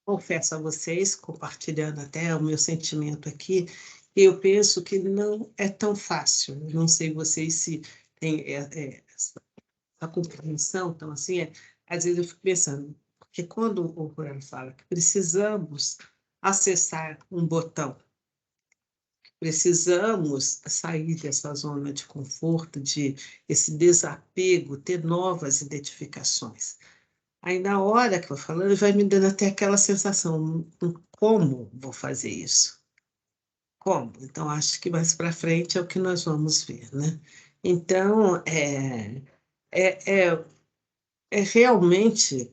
confesso a vocês, compartilhando até o meu sentimento aqui, eu penso que não é tão fácil. Não sei vocês se tem essa compreensão. Então, assim, às vezes eu fico pensando, porque quando o Ruel fala que precisamos acessar um botão, precisamos sair dessa zona de conforto, de esse desapego, ter novas identificações. Aí, na hora que eu vou falando, vai me dando até aquela sensação, como vou fazer isso? Como? Então, acho que mais para frente é o que nós vamos ver, né? Então, é, é, é realmente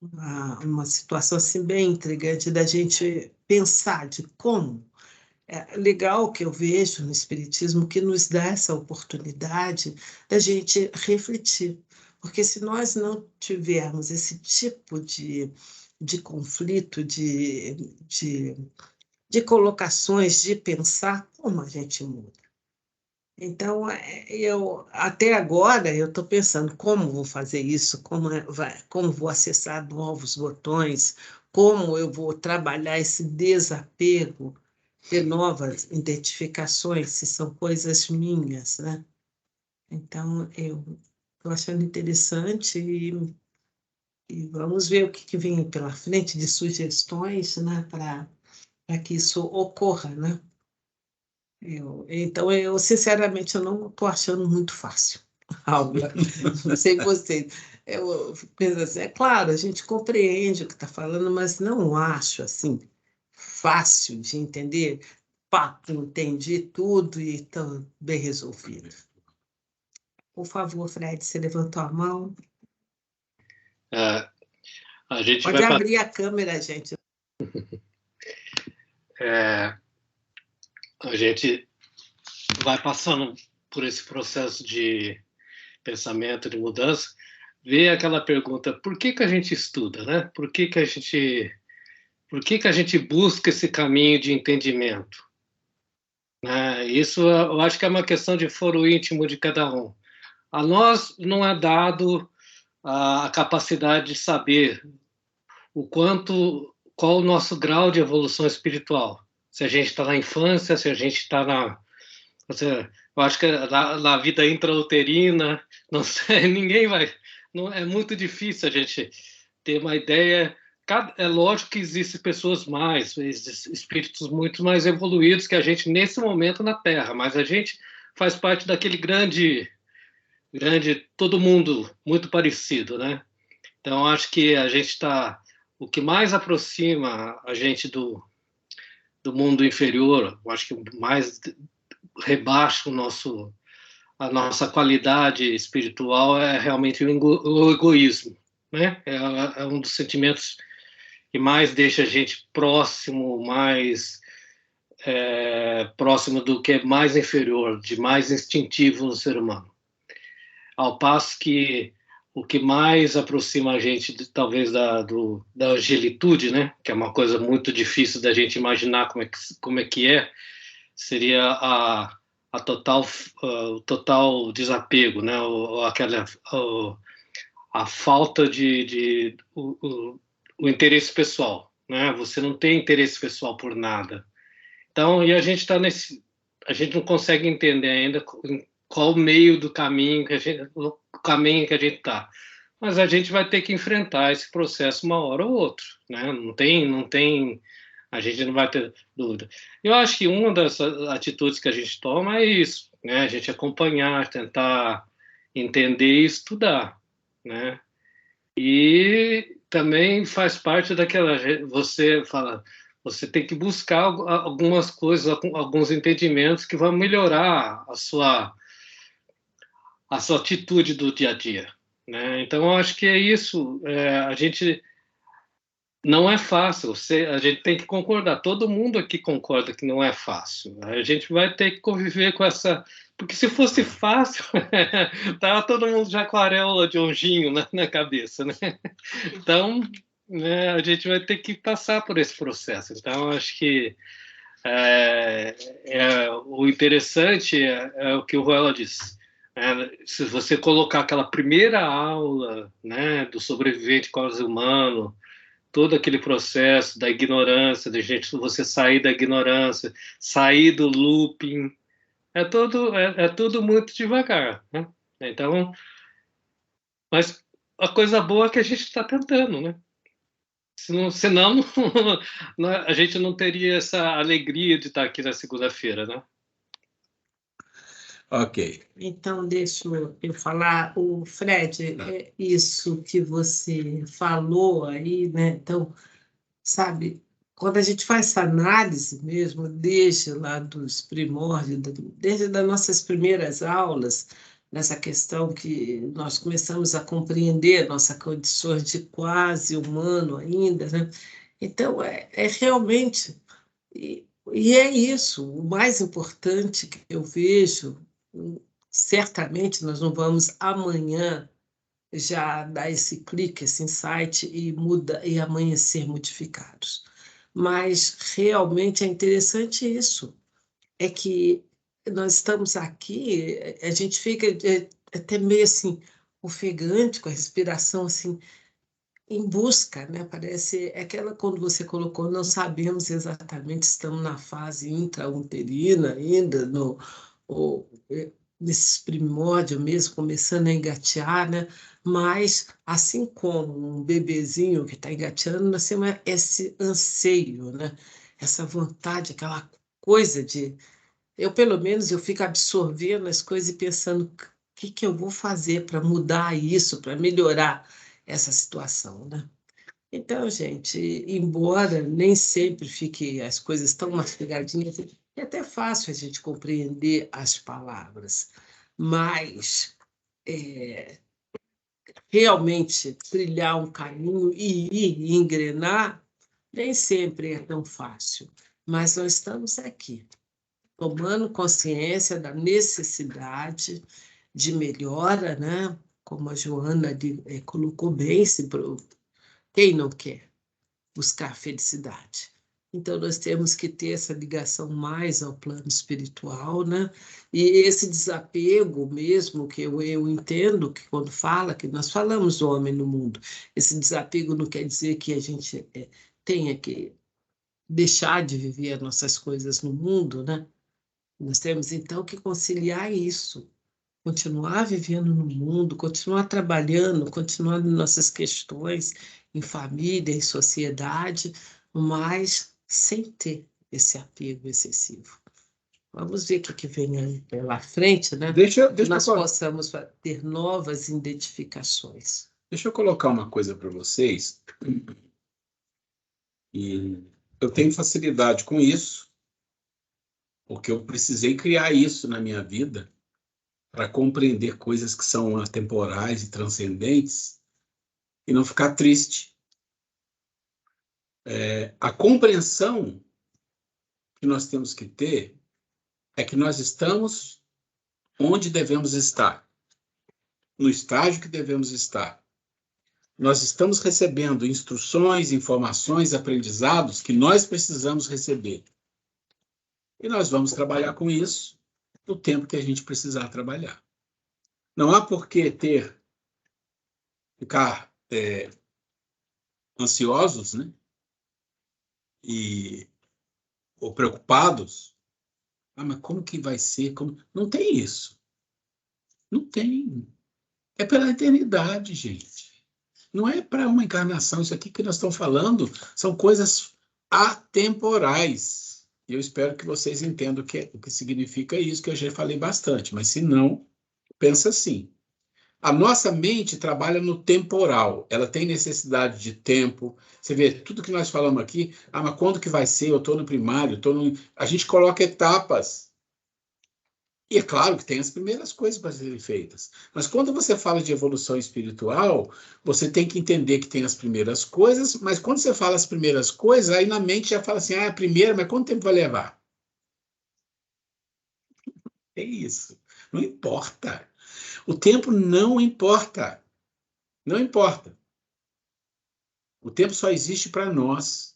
uma situação assim, bem intrigante da gente pensar de como. É legal que eu vejo no Espiritismo que nos dá essa oportunidade da gente refletir, porque se nós não tivermos esse tipo de conflito, de colocações, de pensar, como a gente muda? Então, eu até agora eu estou pensando como vou fazer isso, como vou acessar novos botões, como eu vou trabalhar esse desapego, ter novas identificações, se são coisas minhas, né? Então, eu estou achando interessante e vamos ver o que vem pela frente de sugestões, né, para que isso ocorra, né? Então, sinceramente, eu não estou achando muito fácil a aula. Não sei vocês. Eu penso assim, é claro, a gente compreende o que está falando, mas não acho assim fácil de entender. Pá, entendi tudo e estou bem resolvido. Por favor, Fred, você levantou a mão. A gente Pode abrir a câmera, gente. A gente vai passando por esse processo de pensamento, de mudança, vê aquela pergunta, por que a gente estuda, né? Por que a gente busca esse caminho de entendimento? Isso eu acho que é uma questão de foro íntimo de cada um. A nós não é dado a capacidade de saber qual o nosso grau de evolução espiritual. Se a gente está na infância, se a gente está eu acho que na vida intrauterina, não sei, ninguém vai. Não, é muito difícil a gente ter uma ideia. É lógico que existem pessoas espíritos muito mais evoluídos que a gente nesse momento na Terra, mas a gente faz parte daquele grande, todo mundo muito parecido, né? Então acho que a gente está, o que mais aproxima a gente do mundo inferior, eu acho que mais rebaixa a nossa qualidade espiritual é realmente o egoísmo, né? É um dos sentimentos que mais deixa a gente próximo, próximo do que é mais inferior, de mais instintivo no ser humano. Ao passo que o que mais aproxima a gente, talvez, da angelitude, né? Que é uma coisa muito difícil da gente imaginar como é que é, seria o total desapego, né? A falta o interesse pessoal, né? Você não tem interesse pessoal por nada. Então, e a gente não consegue entender ainda qual o meio do caminho o caminho que a gente está. Mas a gente vai ter que enfrentar esse processo uma hora ou outra, né? Não tem, a gente não vai ter dúvida. Eu acho que uma das atitudes que a gente toma é isso, né? A gente acompanhar, tentar entender e estudar, né? E também faz parte daquela, você tem que buscar algumas coisas, alguns entendimentos que vão melhorar a sua atitude do dia a dia, né? Então, eu acho que é isso. A gente não é fácil. A gente tem que concordar. Todo mundo aqui concorda que não é fácil. A gente vai ter que conviver com essa. Porque se fosse fácil, tava todo mundo já com a auréola de anjinho na cabeça, né? Então, né, a gente vai ter que passar por esse processo. Então, acho que o interessante é o que o Ruela disse. Se você colocar aquela primeira aula, né, do sobrevivente quase humano, todo aquele processo da ignorância, você sair da ignorância, sair do looping, é tudo muito devagar, né? Então, mas a coisa boa é que a gente está tentando, né? Senão a gente não teria essa alegria de estar aqui na segunda-feira, né? Ok. Então, deixa eu falar, o Fred, isso que você falou aí, né? Então, sabe, quando a gente faz essa análise mesmo, desde lá dos primórdios, desde das nossas primeiras aulas, nessa questão que nós começamos a compreender nossa condição de quase humano ainda, né? Então, é realmente, e é isso, o mais importante que eu vejo, certamente nós não vamos amanhã já dar esse clique, esse insight e amanhecer modificados. Mas realmente é interessante isso, é que nós estamos aqui, a gente fica até meio assim, ofegante, com a respiração assim, em busca, né? Parece aquela quando você colocou, não sabemos exatamente, estamos na fase intrauterina ainda, nesses primórdios mesmo, começando a engatear, né? Mas, assim como um bebezinho que está engateando, nós temos esse anseio, né? Essa vontade, aquela coisa de... Eu, pelo menos, eu fico absorvendo as coisas e pensando o que eu vou fazer para mudar isso, para melhorar essa situação, né? Então, gente, embora nem sempre fique as coisas tão mastigadinhas, é até fácil a gente compreender as palavras, mas realmente trilhar um caminho e ir e engrenar nem sempre é tão fácil. Mas nós estamos aqui, tomando consciência da necessidade de melhora, né? Como a Joana colocou bem, quem não quer buscar felicidade? Então, nós temos que ter essa ligação mais ao plano espiritual, né? E esse desapego mesmo, que eu entendo que quando fala, que nós falamos do homem no mundo, esse desapego não quer dizer que a gente tenha que deixar de viver as nossas coisas no mundo, né? Nós temos, então, que conciliar isso, continuar vivendo no mundo, continuar trabalhando, continuar nas nossas questões em família, em sociedade, mas sem ter esse apego excessivo. Vamos ver o que vem aí pela frente, né? Que nós possamos ter novas identificações. Deixa eu colocar uma coisa para vocês. E eu tenho facilidade com isso, porque eu precisei criar isso na minha vida para compreender coisas que são atemporais e transcendentes e não ficar triste. A compreensão que nós temos que ter é que nós estamos onde devemos estar, no estágio que devemos estar. Nós estamos recebendo instruções, informações, aprendizados que nós precisamos receber. E nós vamos trabalhar com isso no tempo que a gente precisar trabalhar. Não há por que ficar ansiosos, né? Ou preocupados. Mas como que vai ser? Não tem isso. Não tem. É pela eternidade, gente. Não é para uma encarnação. Isso aqui que nós estamos falando são coisas atemporais. E eu espero que vocês entendam o que significa isso, que eu já falei bastante. Mas se não, pensa assim. A nossa mente trabalha no temporal. Ela tem necessidade de tempo. Você vê, tudo que nós falamos aqui, mas quando que vai ser? Eu estou no primário, a gente coloca etapas. E é claro que tem as primeiras coisas para serem feitas. Mas quando você fala de evolução espiritual, você tem que entender que tem as primeiras coisas, mas quando você fala as primeiras coisas, aí na mente já fala assim, a primeira, mas quanto tempo vai levar? É isso. Não importa. O tempo não importa. Não importa. O tempo só existe para nós,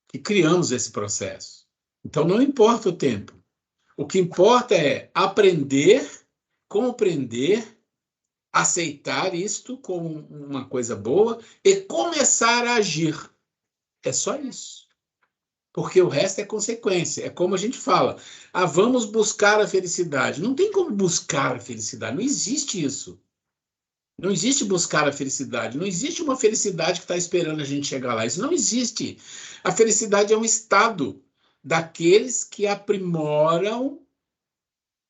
que criamos esse processo. Então não importa o tempo. O que importa é aprender, compreender, aceitar isto como uma coisa boa e começar a agir. É só isso. porque o resto é consequência. É como a gente fala, vamos buscar a felicidade. Não tem como buscar a felicidade, não existe isso. Não existe buscar a felicidade, não existe uma felicidade que está esperando a gente chegar lá. Isso não existe. A felicidade é um estado daqueles que aprimoram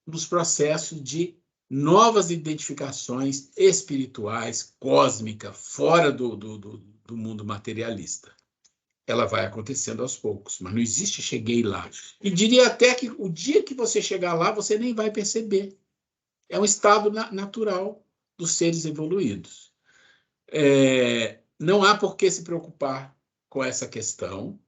nos processos de novas identificações espirituais, cósmicas, fora do mundo materialista. Ela vai acontecendo aos poucos, mas não existe cheguei lá. E diria até que o dia que você chegar lá, você nem vai perceber. É um estado natural dos seres evoluídos. Não há por que se preocupar com essa questão.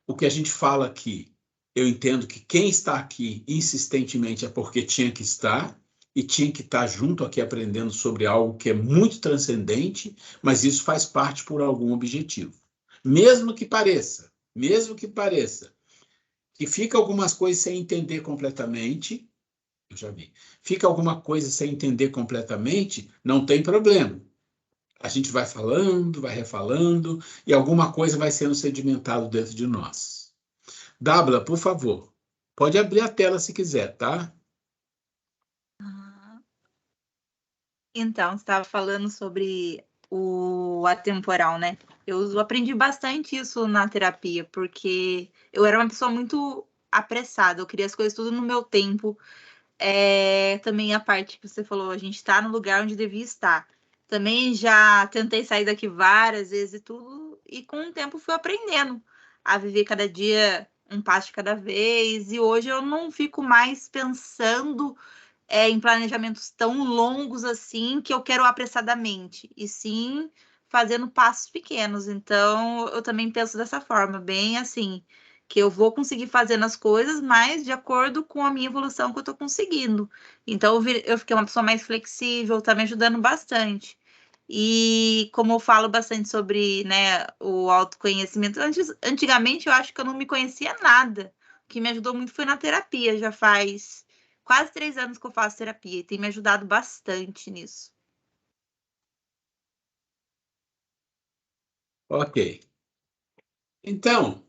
O que a gente fala aqui, eu entendo que quem está aqui insistentemente é porque tinha que estar, e tinha que estar junto aqui aprendendo sobre algo que é muito transcendente, mas isso faz parte por algum objetivo. Mesmo que pareça, que fica algumas coisas sem entender completamente, eu já vi, fica alguma coisa sem entender completamente, não tem problema. A gente vai falando, vai refalando, e alguma coisa vai sendo sedimentado dentro de nós. Dábila, por favor, pode abrir a tela se quiser, tá? Então, você estava falando sobre o atemporal, né? Eu aprendi bastante isso na terapia, porque eu era uma pessoa muito apressada, eu queria as coisas tudo no meu tempo. Também a parte que você falou, a gente está no lugar onde devia estar. Também já tentei sair daqui várias vezes e tudo, e com o tempo fui aprendendo a viver cada dia um passo de cada vez, e hoje eu não fico mais pensando em planejamentos tão longos assim que eu quero apressadamente, e sim fazendo passos pequenos. Então, eu também penso dessa forma, bem assim, que eu vou conseguir fazendo as coisas, mas de acordo com a minha evolução que eu estou conseguindo. Então, eu fiquei uma pessoa mais flexível, tá me ajudando bastante. E como eu falo bastante sobre, né, o autoconhecimento, antigamente eu acho que eu não me conhecia nada. O que me ajudou muito foi na terapia, já faz quase 3 anos que eu faço terapia e tem me ajudado bastante nisso. Ok. Então,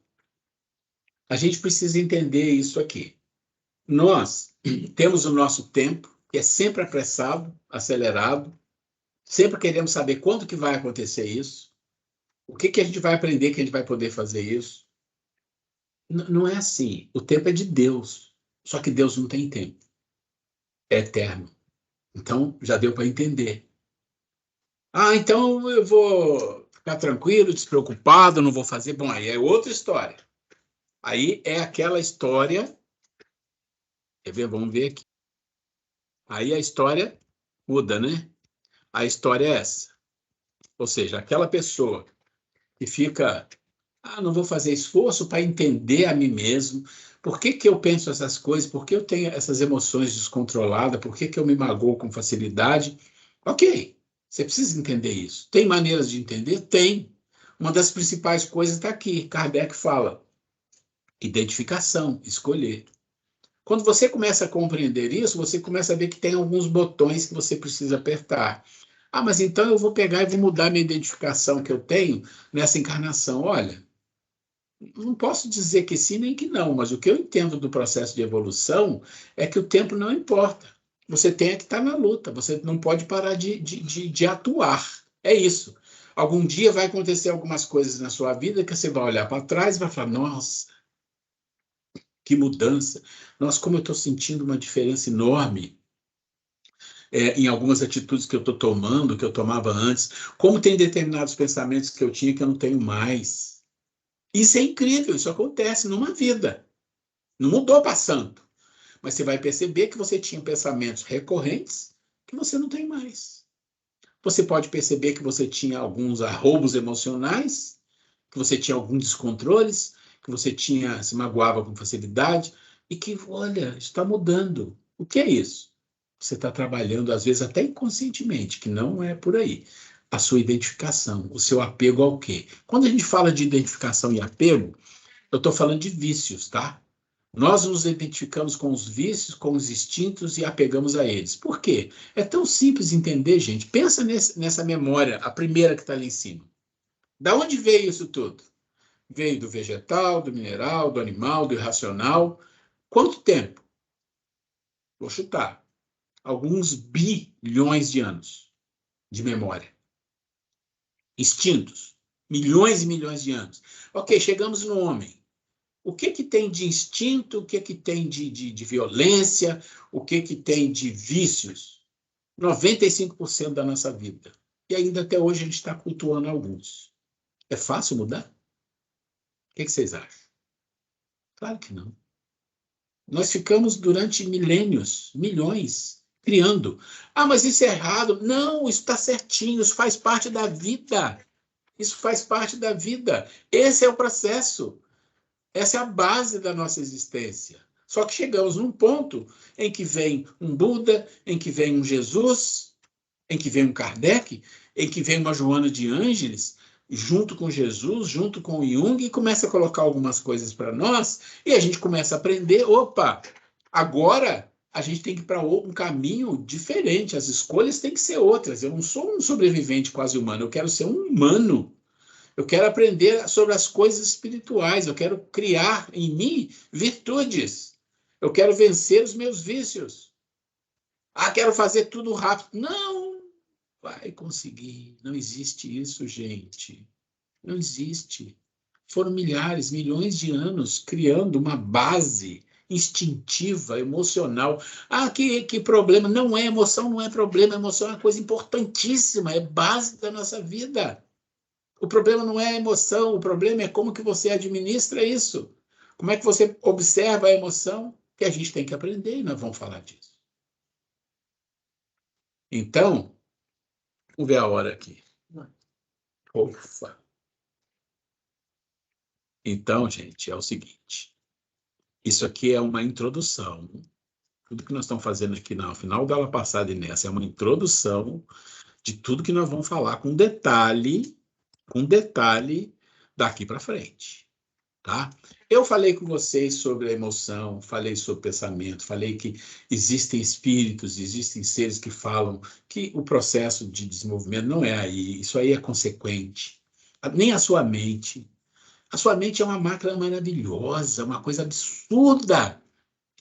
a gente precisa entender isso aqui. Nós temos o nosso tempo, que é sempre apressado, acelerado, sempre queremos saber quando que vai acontecer isso, o que que a gente vai aprender que a gente vai poder fazer isso. Não é assim. O tempo é de Deus, só que Deus não tem tempo. É eterno. Então, já deu para entender. Então eu vou ficar tranquilo, despreocupado, não vou fazer. Bom, aí é outra história. Aí é aquela história. Quer ver? Vamos ver aqui. Aí a história muda, né? A história é essa. Ou seja, aquela pessoa que fica, não vou fazer esforço para entender a mim mesmo. Por que que eu penso essas coisas? Por que eu tenho essas emoções descontroladas? Por que que eu me magoo com facilidade? Ok, você precisa entender isso. Tem maneiras de entender? Tem. Uma das principais coisas está aqui. Kardec fala: identificação, escolher. Quando você começa a compreender isso, você começa a ver que tem alguns botões que você precisa apertar. Mas então eu vou pegar e vou mudar minha identificação que eu tenho nessa encarnação. Olha, não posso dizer que sim nem que não, mas o que eu entendo do processo de evolução é que o tempo não importa. Você tem que estar na luta, você não pode parar de atuar. É isso. Algum dia vai acontecer algumas coisas na sua vida que você vai olhar para trás e vai falar: nossa, que mudança! Nossa, como eu estou sentindo uma diferença enorme em algumas atitudes que eu estou tomando, que eu tomava antes. Como tem determinados pensamentos que eu tinha que eu não tenho mais. Isso é incrível, isso acontece numa vida. Não mudou para santo. Mas você vai perceber que você tinha pensamentos recorrentes que você não tem mais. Você pode perceber que você tinha alguns arroubos emocionais, que você tinha alguns descontroles, que você se magoava com facilidade, e que, olha, está mudando. O que é isso? Você está trabalhando, às vezes, até inconscientemente, que não é por aí. A sua identificação, o seu apego ao quê? Quando a gente fala de identificação e apego, eu estou falando de vícios, tá? Nós nos identificamos com os vícios, com os instintos e apegamos a eles. Por quê? É tão simples entender, gente. Pensa nessa memória, a primeira que está ali em cima. Da onde veio isso tudo? Veio do vegetal, do mineral, do animal, do irracional. Quanto tempo? Vou chutar. Alguns bilhões de anos de memória. Extintos. Milhões e milhões de anos. Ok, chegamos no homem. O que tem de instinto? O que tem de violência? O que tem de vícios? 95% da nossa vida. E ainda até hoje a gente está cultuando alguns. É fácil mudar? O que vocês acham? Claro que não. Nós ficamos durante milênios, milhões, criando. Ah, mas isso é errado. Não, isso está certinho, isso faz parte da vida. Isso faz parte da vida. Esse é o processo. Essa é a base da nossa existência. Só que chegamos num ponto em que vem um Buda, em que vem um Jesus, em que vem um Kardec, em que vem uma Joana de Ângeles, junto com Jesus, junto com Jung, e começa a colocar algumas coisas para nós, e a gente começa a aprender, opa, agora a gente tem que ir para um caminho diferente, as escolhas têm que ser outras. Eu não sou um sobrevivente quase humano, eu quero ser um humano. Eu quero aprender sobre as coisas espirituais, eu quero criar em mim virtudes. Eu quero vencer os meus vícios. Ah, quero fazer tudo rápido. Não vai conseguir. Não existe isso, gente. Não existe. Foram milhares, milhões de anos criando uma base instintiva, emocional. Ah, que problema. Não é emoção, não é problema. Emoção é uma coisa importantíssima, é base da nossa vida. O problema não é a emoção, o problema é como que você administra isso. Como é que você observa a emoção, que a gente tem que aprender, e nós vamos falar disso. Então, vamos ver a hora aqui. Ufa. Então, gente, é o seguinte. Isso aqui é uma introdução. Tudo que nós estamos fazendo aqui no final da aula passada e nessa é uma introdução de tudo que nós vamos falar com detalhe daqui para frente, tá? Eu falei com vocês sobre a emoção, falei sobre o pensamento, falei que existem espíritos, existem seres que falam que o processo de desenvolvimento não é aí, isso aí é consequente. Nem a sua mente. A sua mente é uma máquina maravilhosa, uma coisa absurda.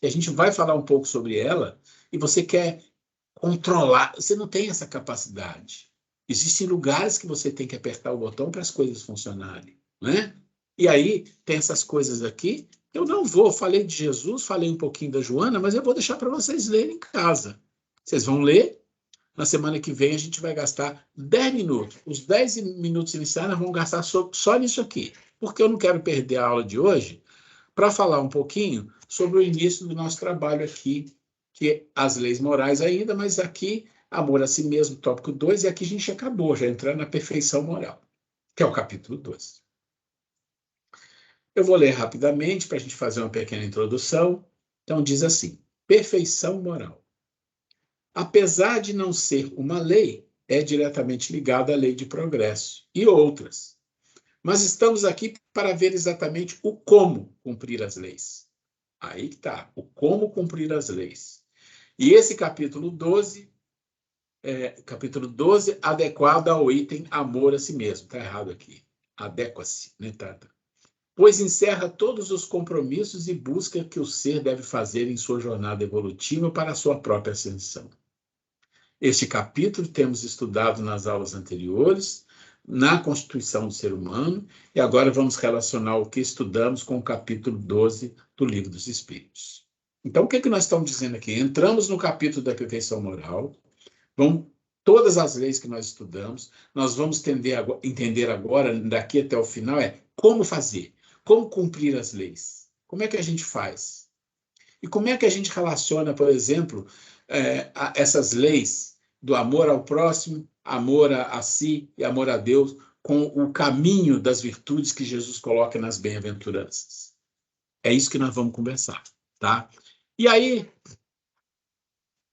E a gente vai falar um pouco sobre ela, e você quer controlar, você não tem essa capacidade. Existem lugares que você tem que apertar o botão para as coisas funcionarem, né? E aí tem essas coisas aqui. Eu não vou, falei de Jesus, falei um pouquinho da Joana, mas eu vou deixar para vocês lerem em casa. Vocês vão ler. Na semana que vem a gente vai gastar 10 minutos. Os 10 minutos iniciais nós vamos gastar só nisso aqui, porque eu não quero perder a aula de hoje para falar um pouquinho sobre o início do nosso trabalho aqui, que é as leis morais ainda, mas aqui, amor a si mesmo, tópico 2, e aqui a gente acabou, já entrando na perfeição moral, que é o capítulo 12. Eu vou ler rapidamente para a gente fazer uma pequena introdução. Então, diz assim: perfeição moral. Apesar de não ser uma lei, é diretamente ligada à lei de progresso e outras. Mas estamos aqui para ver exatamente o como cumprir as leis. Aí que está, o como cumprir as leis. E esse capítulo 12, adequado ao item amor a si mesmo. Está errado aqui. Adequa-se, né, Tata? Pois encerra todos os compromissos e busca que o ser deve fazer em sua jornada evolutiva para a sua própria ascensão. Este capítulo temos estudado nas aulas anteriores, na Constituição do Ser Humano, e agora vamos relacionar o que estudamos com o capítulo 12 do Livro dos Espíritos. Então, o que nós estamos dizendo aqui? Entramos no capítulo da perfeição moral, todas as leis que nós estudamos, nós vamos entender agora, daqui até o final, como fazer, como cumprir as leis. Como é que a gente faz? E como é que a gente relaciona, por exemplo, essas leis do amor ao próximo, amor a si e amor a Deus, com o caminho das virtudes que Jesus coloca nas bem-aventuranças. É isso que nós vamos conversar, tá? E aí,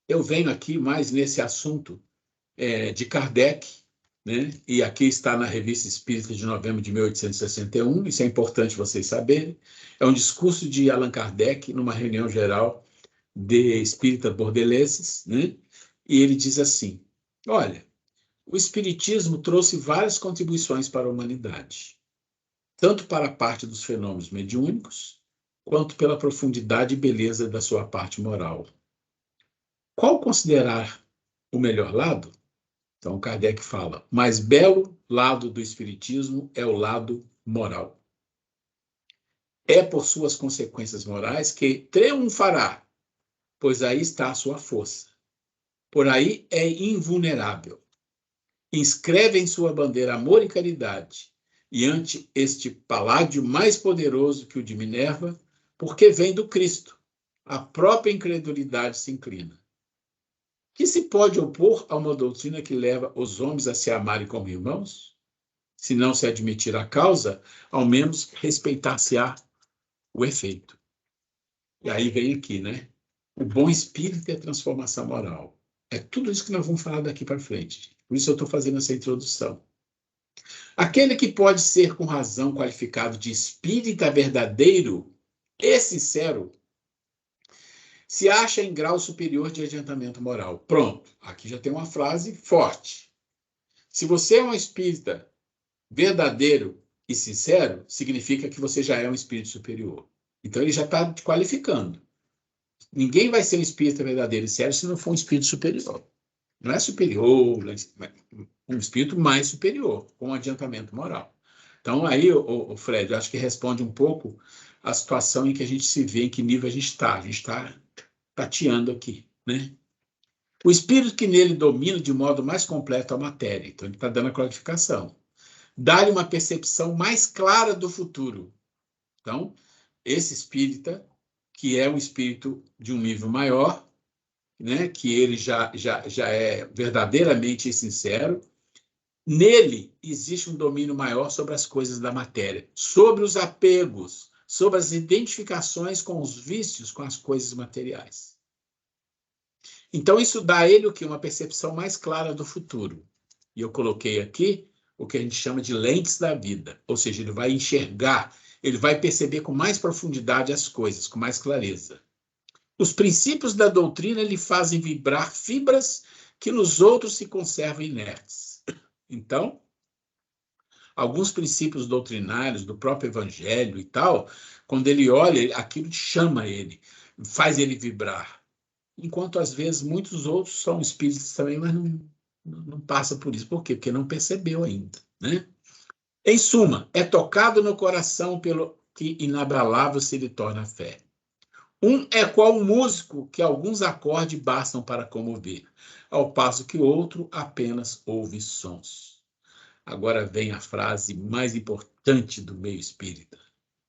eu venho aqui mais nesse assunto de Kardec, né? E aqui está na Revista Espírita de novembro de 1861, isso é importante vocês saberem. É um discurso de Allan Kardec numa reunião geral de espíritas bordelenses, né? E ele diz assim: olha, o espiritismo trouxe várias contribuições para a humanidade, tanto para a parte dos fenômenos mediúnicos, quanto pela profundidade e beleza da sua parte moral. Qual considerar o melhor lado? Então, Kardec fala, o mais belo lado do Espiritismo é o lado moral. É por suas consequências morais que triunfará, pois aí está a sua força. Por aí é invulnerável. Inscreve em sua bandeira amor e caridade, e ante este paládio mais poderoso que o de Minerva, porque vem do Cristo, a própria incredulidade se inclina. Que se pode opor a uma doutrina que leva os homens a se amarem como irmãos? Se não se admitir a causa, ao menos respeitar-se-á o efeito. E aí vem aqui, né? O bom espírito é transformação moral. É tudo isso que nós vamos falar daqui para frente. Por isso eu estou fazendo essa introdução. Aquele que pode ser com razão qualificado de espírita verdadeiro e sincero, se acha em grau superior de adiantamento moral. Pronto, aqui já tem uma frase forte. Se você é um espírita verdadeiro e sincero, significa que você já é um espírito superior. Então ele já está te qualificando. Ninguém vai ser um espírita verdadeiro e sério se não for um espírito superior. Não é superior, um espírito mais superior, com um adiantamento moral. Então aí, o Fred, eu acho que responde um pouco a situação em que a gente se vê, em que nível a gente está. A gente está tateando aqui, né? O espírito que nele domina de modo mais completo a matéria. Então, ele está dando a qualificação. Dá-lhe uma percepção mais clara do futuro. Então, esse espírita, que é um espírito de um nível maior, né? Que ele já é verdadeiramente sincero, nele existe um domínio maior sobre as coisas da matéria, sobre os apegos, sobre as identificações com os vícios, com as coisas materiais. Então, isso dá a ele o quê? Uma percepção mais clara do futuro. E eu coloquei aqui o que a gente chama de lentes da vida, ou seja, ele vai enxergar, ele vai perceber com mais profundidade as coisas, com mais clareza. Os princípios da doutrina lhe fazem vibrar fibras que nos outros se conservam inertes. Então, alguns princípios doutrinários do próprio Evangelho e tal, quando ele olha, aquilo chama ele, faz ele vibrar. Enquanto, às vezes, muitos outros são espíritos também, mas não passa por isso. Por quê? Porque não percebeu ainda, né? Em suma, é tocado no coração pelo que inabalável se lhe torna a fé. Um é qual um músico que alguns acordes bastam para comover, ao passo que o outro apenas ouve sons. Agora vem a frase mais importante do meio espírita.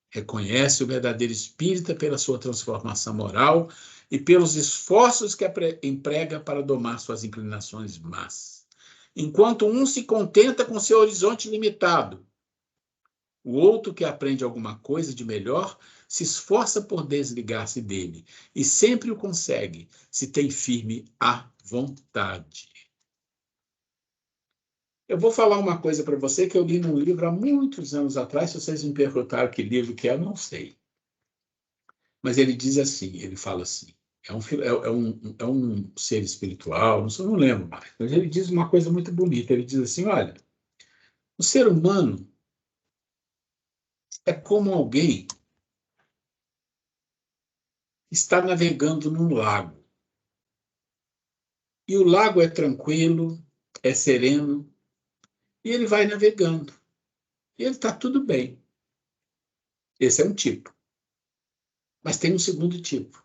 Reconhece o verdadeiro espírita pela sua transformação moral e pelos esforços que emprega para domar suas inclinações más. Enquanto um se contenta com seu horizonte limitado, o outro que aprende alguma coisa de melhor se esforça por desligar-se dele e sempre o consegue, se tem firme a vontade. Eu vou falar uma coisa para você que eu li num livro há muitos anos atrás. Se vocês me perguntaram que livro que é, eu não sei. Mas ele diz assim, ele fala assim, é um ser espiritual, não lembro mais, mas ele diz uma coisa muito bonita. Ele diz assim, olha, o ser humano é como alguém que está navegando num lago. E o lago é tranquilo, é sereno, e ele vai navegando. E ele está tudo bem. Esse é um tipo. Mas tem um segundo tipo.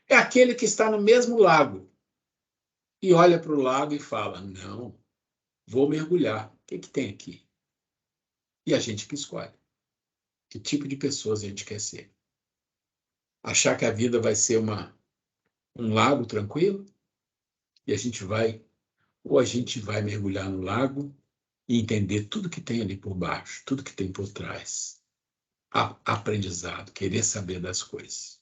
É aquele que está no mesmo lago e olha para o lago e fala, não, vou mergulhar. O que tem aqui? E a gente que escolhe. Que tipo de pessoas a gente quer ser? Achar que a vida vai ser um lago tranquilo e a gente vai, ou a gente vai mergulhar no lago e entender tudo que tem ali por baixo, tudo que tem por trás. Aprendizado, querer saber das coisas.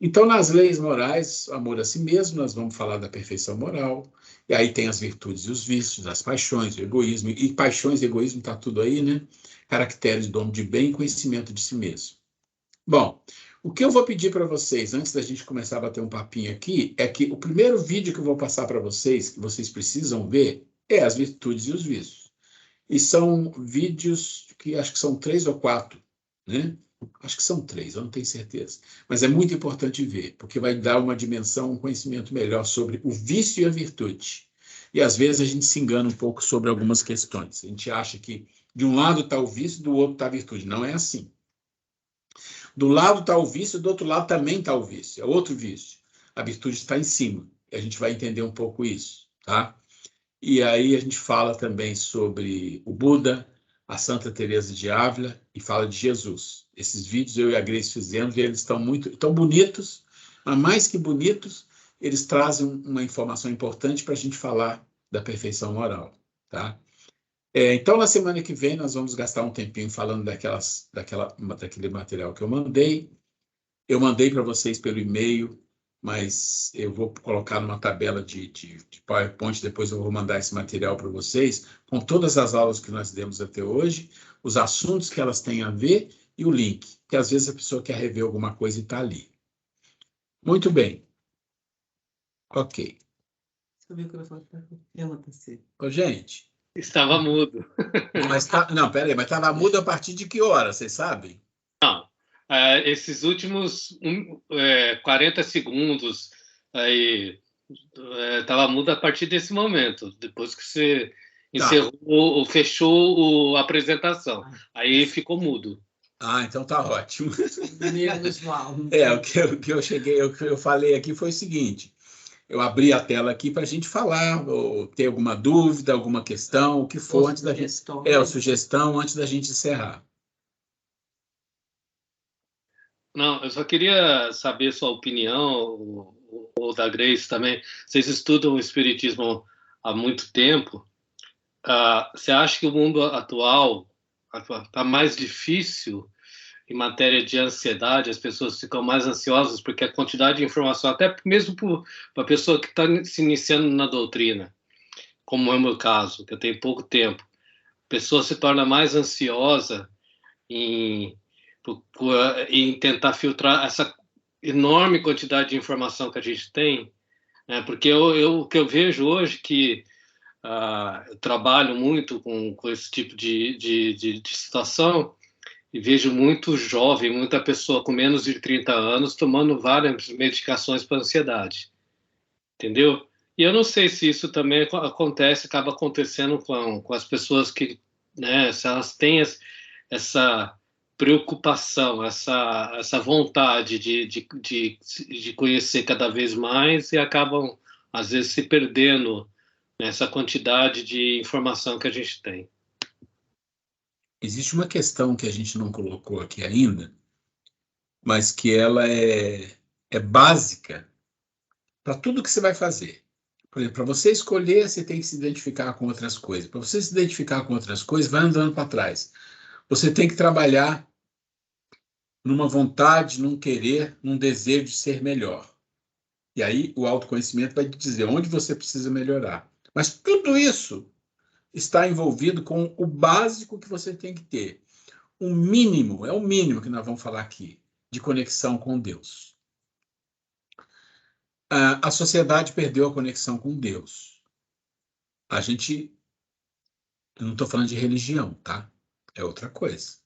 Então, nas leis morais, amor a si mesmo, nós vamos falar da perfeição moral, e aí tem as virtudes e os vícios, as paixões, o egoísmo, e paixões e egoísmo está tudo aí, né? Caracteres do homem de bem e conhecimento de si mesmo. Bom, o que eu vou pedir para vocês, antes da gente começar a bater um papinho aqui, é que o primeiro vídeo que eu vou passar para vocês, que vocês precisam ver, é as virtudes e os vícios. E são vídeos que acho que são 3 ou 4, né? Acho que são 3, eu não tenho certeza. Mas é muito importante ver, porque vai dar uma dimensão, um conhecimento melhor sobre o vício e a virtude. E às vezes a gente se engana um pouco sobre algumas questões. A gente acha que de um lado está o vício, do outro está a virtude. Não é assim. Do lado está o vício, do outro lado também está o vício. É outro vício. A virtude está em cima. E a gente vai entender um pouco isso, tá? E aí a gente fala também sobre o Buda, a Santa Teresa de Ávila e fala de Jesus. Esses vídeos eu e a Grace fizemos e eles estão bonitos, mas mais que bonitos, eles trazem uma informação importante para a gente falar da perfeição moral, tá? Então, na semana que vem, nós vamos gastar um tempinho falando daquele material que eu mandei. Eu mandei para vocês pelo e-mail, mas eu vou colocar numa tabela de PowerPoint, depois eu vou mandar esse material para vocês, com todas as aulas que nós demos até hoje, os assuntos que elas têm a ver e o link, que às vezes a pessoa quer rever alguma coisa e está ali. Muito bem. Ok. Deixa eu ver o que eu vou falar. Ô, gente... Estava mudo. Não, peraí, mas estava mudo a partir de que hora, vocês sabem? Não. Esses últimos 40 segundos aí estava mudo a partir desse momento, depois que você encerrou, fechou a apresentação. Aí ficou mudo. Então tá ótimo. Menos mal. O que eu falei aqui foi o seguinte: eu abri a tela aqui para a gente falar, ou ter alguma dúvida, alguma questão, o que for, antes da gente. Sugestão antes da gente encerrar. Não, eu só queria saber sua opinião, ou da Grace também. Vocês estudam o Espiritismo há muito tempo. Você acha que o mundo atual está mais difícil em matéria de ansiedade? As pessoas ficam mais ansiosas porque a quantidade de informação, até mesmo para a pessoa que está se iniciando na doutrina, como é o meu caso, que eu tenho pouco tempo, a pessoa se torna mais ansiosa em tentar filtrar essa enorme quantidade de informação que a gente tem, né? Porque o que eu vejo hoje que eu trabalho muito com esse tipo de situação e vejo muito jovem, muita pessoa com menos de 30 anos tomando várias medicações para ansiedade, entendeu? E eu não sei se isso também acaba acontecendo com as pessoas que, né, se elas têm essa preocupação, essa vontade de conhecer cada vez mais e acabam, às vezes, se perdendo nessa quantidade de informação que a gente tem. Existe uma questão que a gente não colocou aqui ainda, mas que ela é básica para tudo que você vai fazer. Por exemplo, para você escolher, você tem que se identificar com outras coisas. Para você se identificar com outras coisas, vai andando para trás. Você tem que trabalhar numa vontade, num querer, num desejo de ser melhor. E aí o autoconhecimento vai te dizer onde você precisa melhorar. Mas tudo isso está envolvido com o básico que você tem que ter. O mínimo, é o mínimo que nós vamos falar aqui, de conexão com Deus. A sociedade perdeu a conexão com Deus. Eu não estou falando de religião, tá? É outra coisa.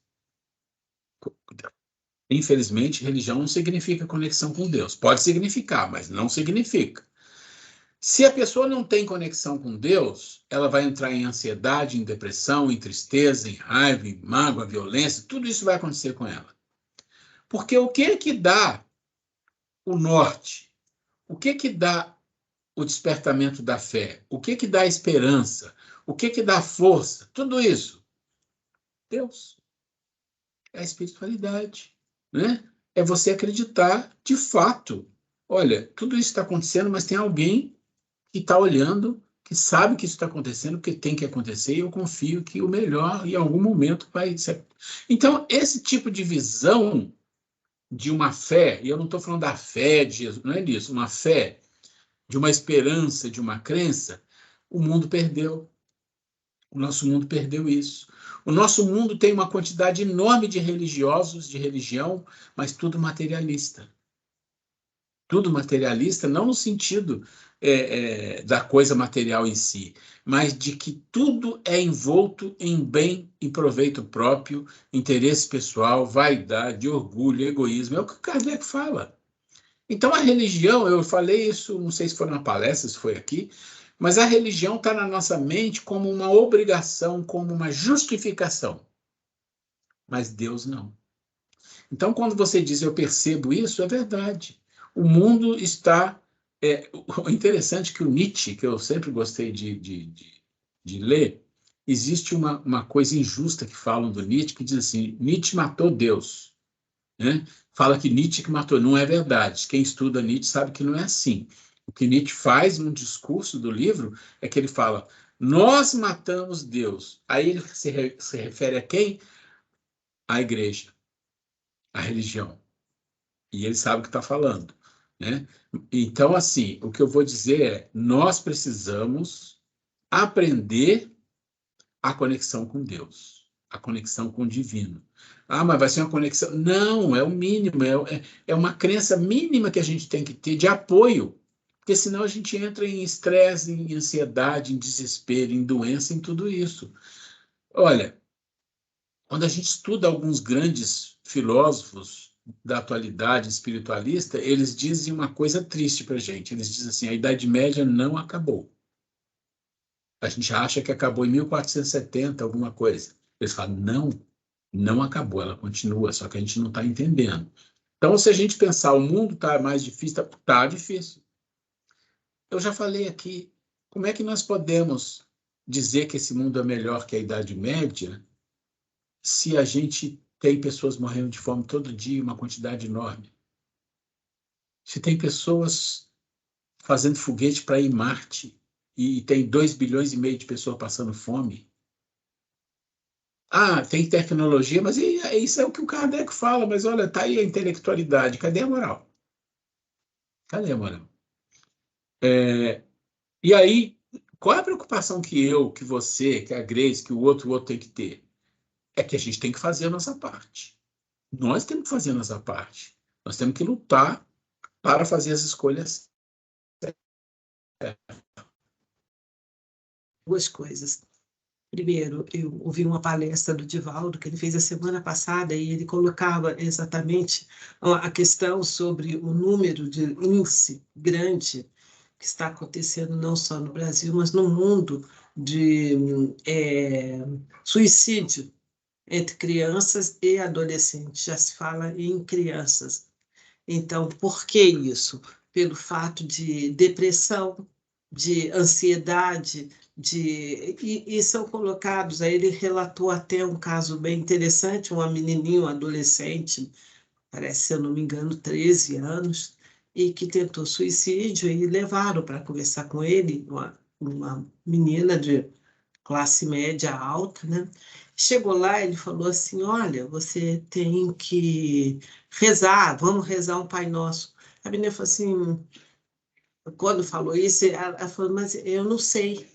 Infelizmente, religião não significa conexão com Deus. Pode significar, mas não significa. Se a pessoa não tem conexão com Deus, ela vai entrar em ansiedade, em depressão, em tristeza, em raiva, em mágoa, violência, tudo isso vai acontecer com ela. Porque o que é que dá o norte? O que é que dá o despertamento da fé? O que é que dá a esperança? O que é que dá a força? Tudo isso. Deus. É a espiritualidade, né? É você acreditar de fato. Olha, tudo isso está acontecendo, mas tem alguém que está olhando, que sabe que isso está acontecendo, que tem que acontecer, e eu confio que o melhor em algum momento vai ser. Então, esse tipo de visão de uma fé, e eu não estou falando da fé de Jesus, não é disso, uma fé, de uma esperança, de uma crença, o mundo perdeu. O nosso mundo perdeu isso. O nosso mundo tem uma quantidade enorme de religiosos, de religião, mas tudo materialista. Tudo materialista, não no sentido da coisa material em si, mas de que tudo é envolto em bem, em proveito próprio, interesse pessoal, vaidade, orgulho, egoísmo. É o que Kardec fala. Então, a religião, eu falei isso, não sei se foi na palestra, se foi aqui, mas a religião está na nossa mente como uma obrigação, como uma justificação. Mas Deus não. Então, quando você diz eu percebo isso, é verdade. O mundo está... o interessante é que o Nietzsche, que eu sempre gostei de ler, existe uma coisa injusta que falam do Nietzsche, que diz assim, Nietzsche matou Deus. Né? Fala que Nietzsche que matou. Não é verdade. Quem estuda Nietzsche sabe que não é assim. O que Nietzsche faz no discurso do livro é que ele fala, nós matamos Deus. Aí ele se refere a quem? À igreja, à religião. E ele sabe o que está falando. Né? Então, assim, o que eu vou dizer é, nós precisamos aprender a conexão com Deus, a conexão com o divino. Ah, mas vai ser uma conexão... Não, é o mínimo, é uma crença mínima que a gente tem que ter de apoio, porque senão a gente entra em estresse, em ansiedade, em desespero, em doença, em tudo isso. Olha, quando a gente estuda alguns grandes filósofos da atualidade espiritualista, eles dizem uma coisa triste para a gente. Eles dizem assim, a Idade Média não acabou. A gente acha que acabou em 1470, alguma coisa. Eles falam, não acabou, ela continua, só que a gente não está entendendo. Então, se a gente pensar, o mundo está mais difícil, está difícil. Eu já falei aqui, como é que nós podemos dizer que esse mundo é melhor que a Idade Média se a gente tem pessoas morrendo de fome todo dia, uma quantidade enorme? Se tem pessoas fazendo foguete para ir em Marte e tem 2,5 bilhões de pessoas passando fome? Ah, tem tecnologia, mas isso é o que o Kardec fala, mas olha, está aí a intelectualidade, cadê a moral? Cadê a moral? E aí, qual é a preocupação que eu, que você, que a Grace, que o outro tem que ter? É que a gente tem que fazer a nossa parte. Nós temos que fazer a nossa parte. Nós temos que lutar para fazer as escolhas. Duas coisas. Primeiro, eu ouvi uma palestra do Divaldo, que ele fez a semana passada, e ele colocava exatamente a questão sobre o número de índice grande que está acontecendo não só no Brasil, mas no mundo de suicídio entre crianças e adolescentes. Já se fala em crianças. Então, por que isso? Pelo fato de depressão, de ansiedade, e são colocados, aí ele relatou até um caso bem interessante, uma menininha, um adolescente, parece, se eu não me engano, 13 anos, e que tentou suicídio, e levaram para conversar com ele, uma menina de classe média alta, né? Chegou lá, ele falou assim, olha, você tem que rezar, vamos rezar um Pai Nosso. A menina falou assim, quando falou isso, ela falou, mas eu não sei.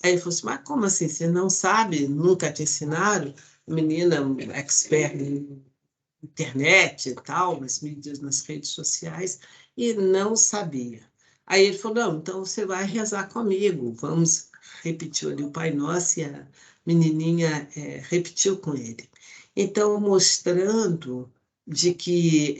Aí ele falou assim, mas como assim, você não sabe, nunca te ensinaram? A menina, expert em internet e tal, nas mídias, nas redes sociais, e não sabia. Aí ele falou, não, então você vai rezar comigo, vamos, repetiu ali o Pai Nosso, e a menininha repetiu com ele. Então, mostrando de que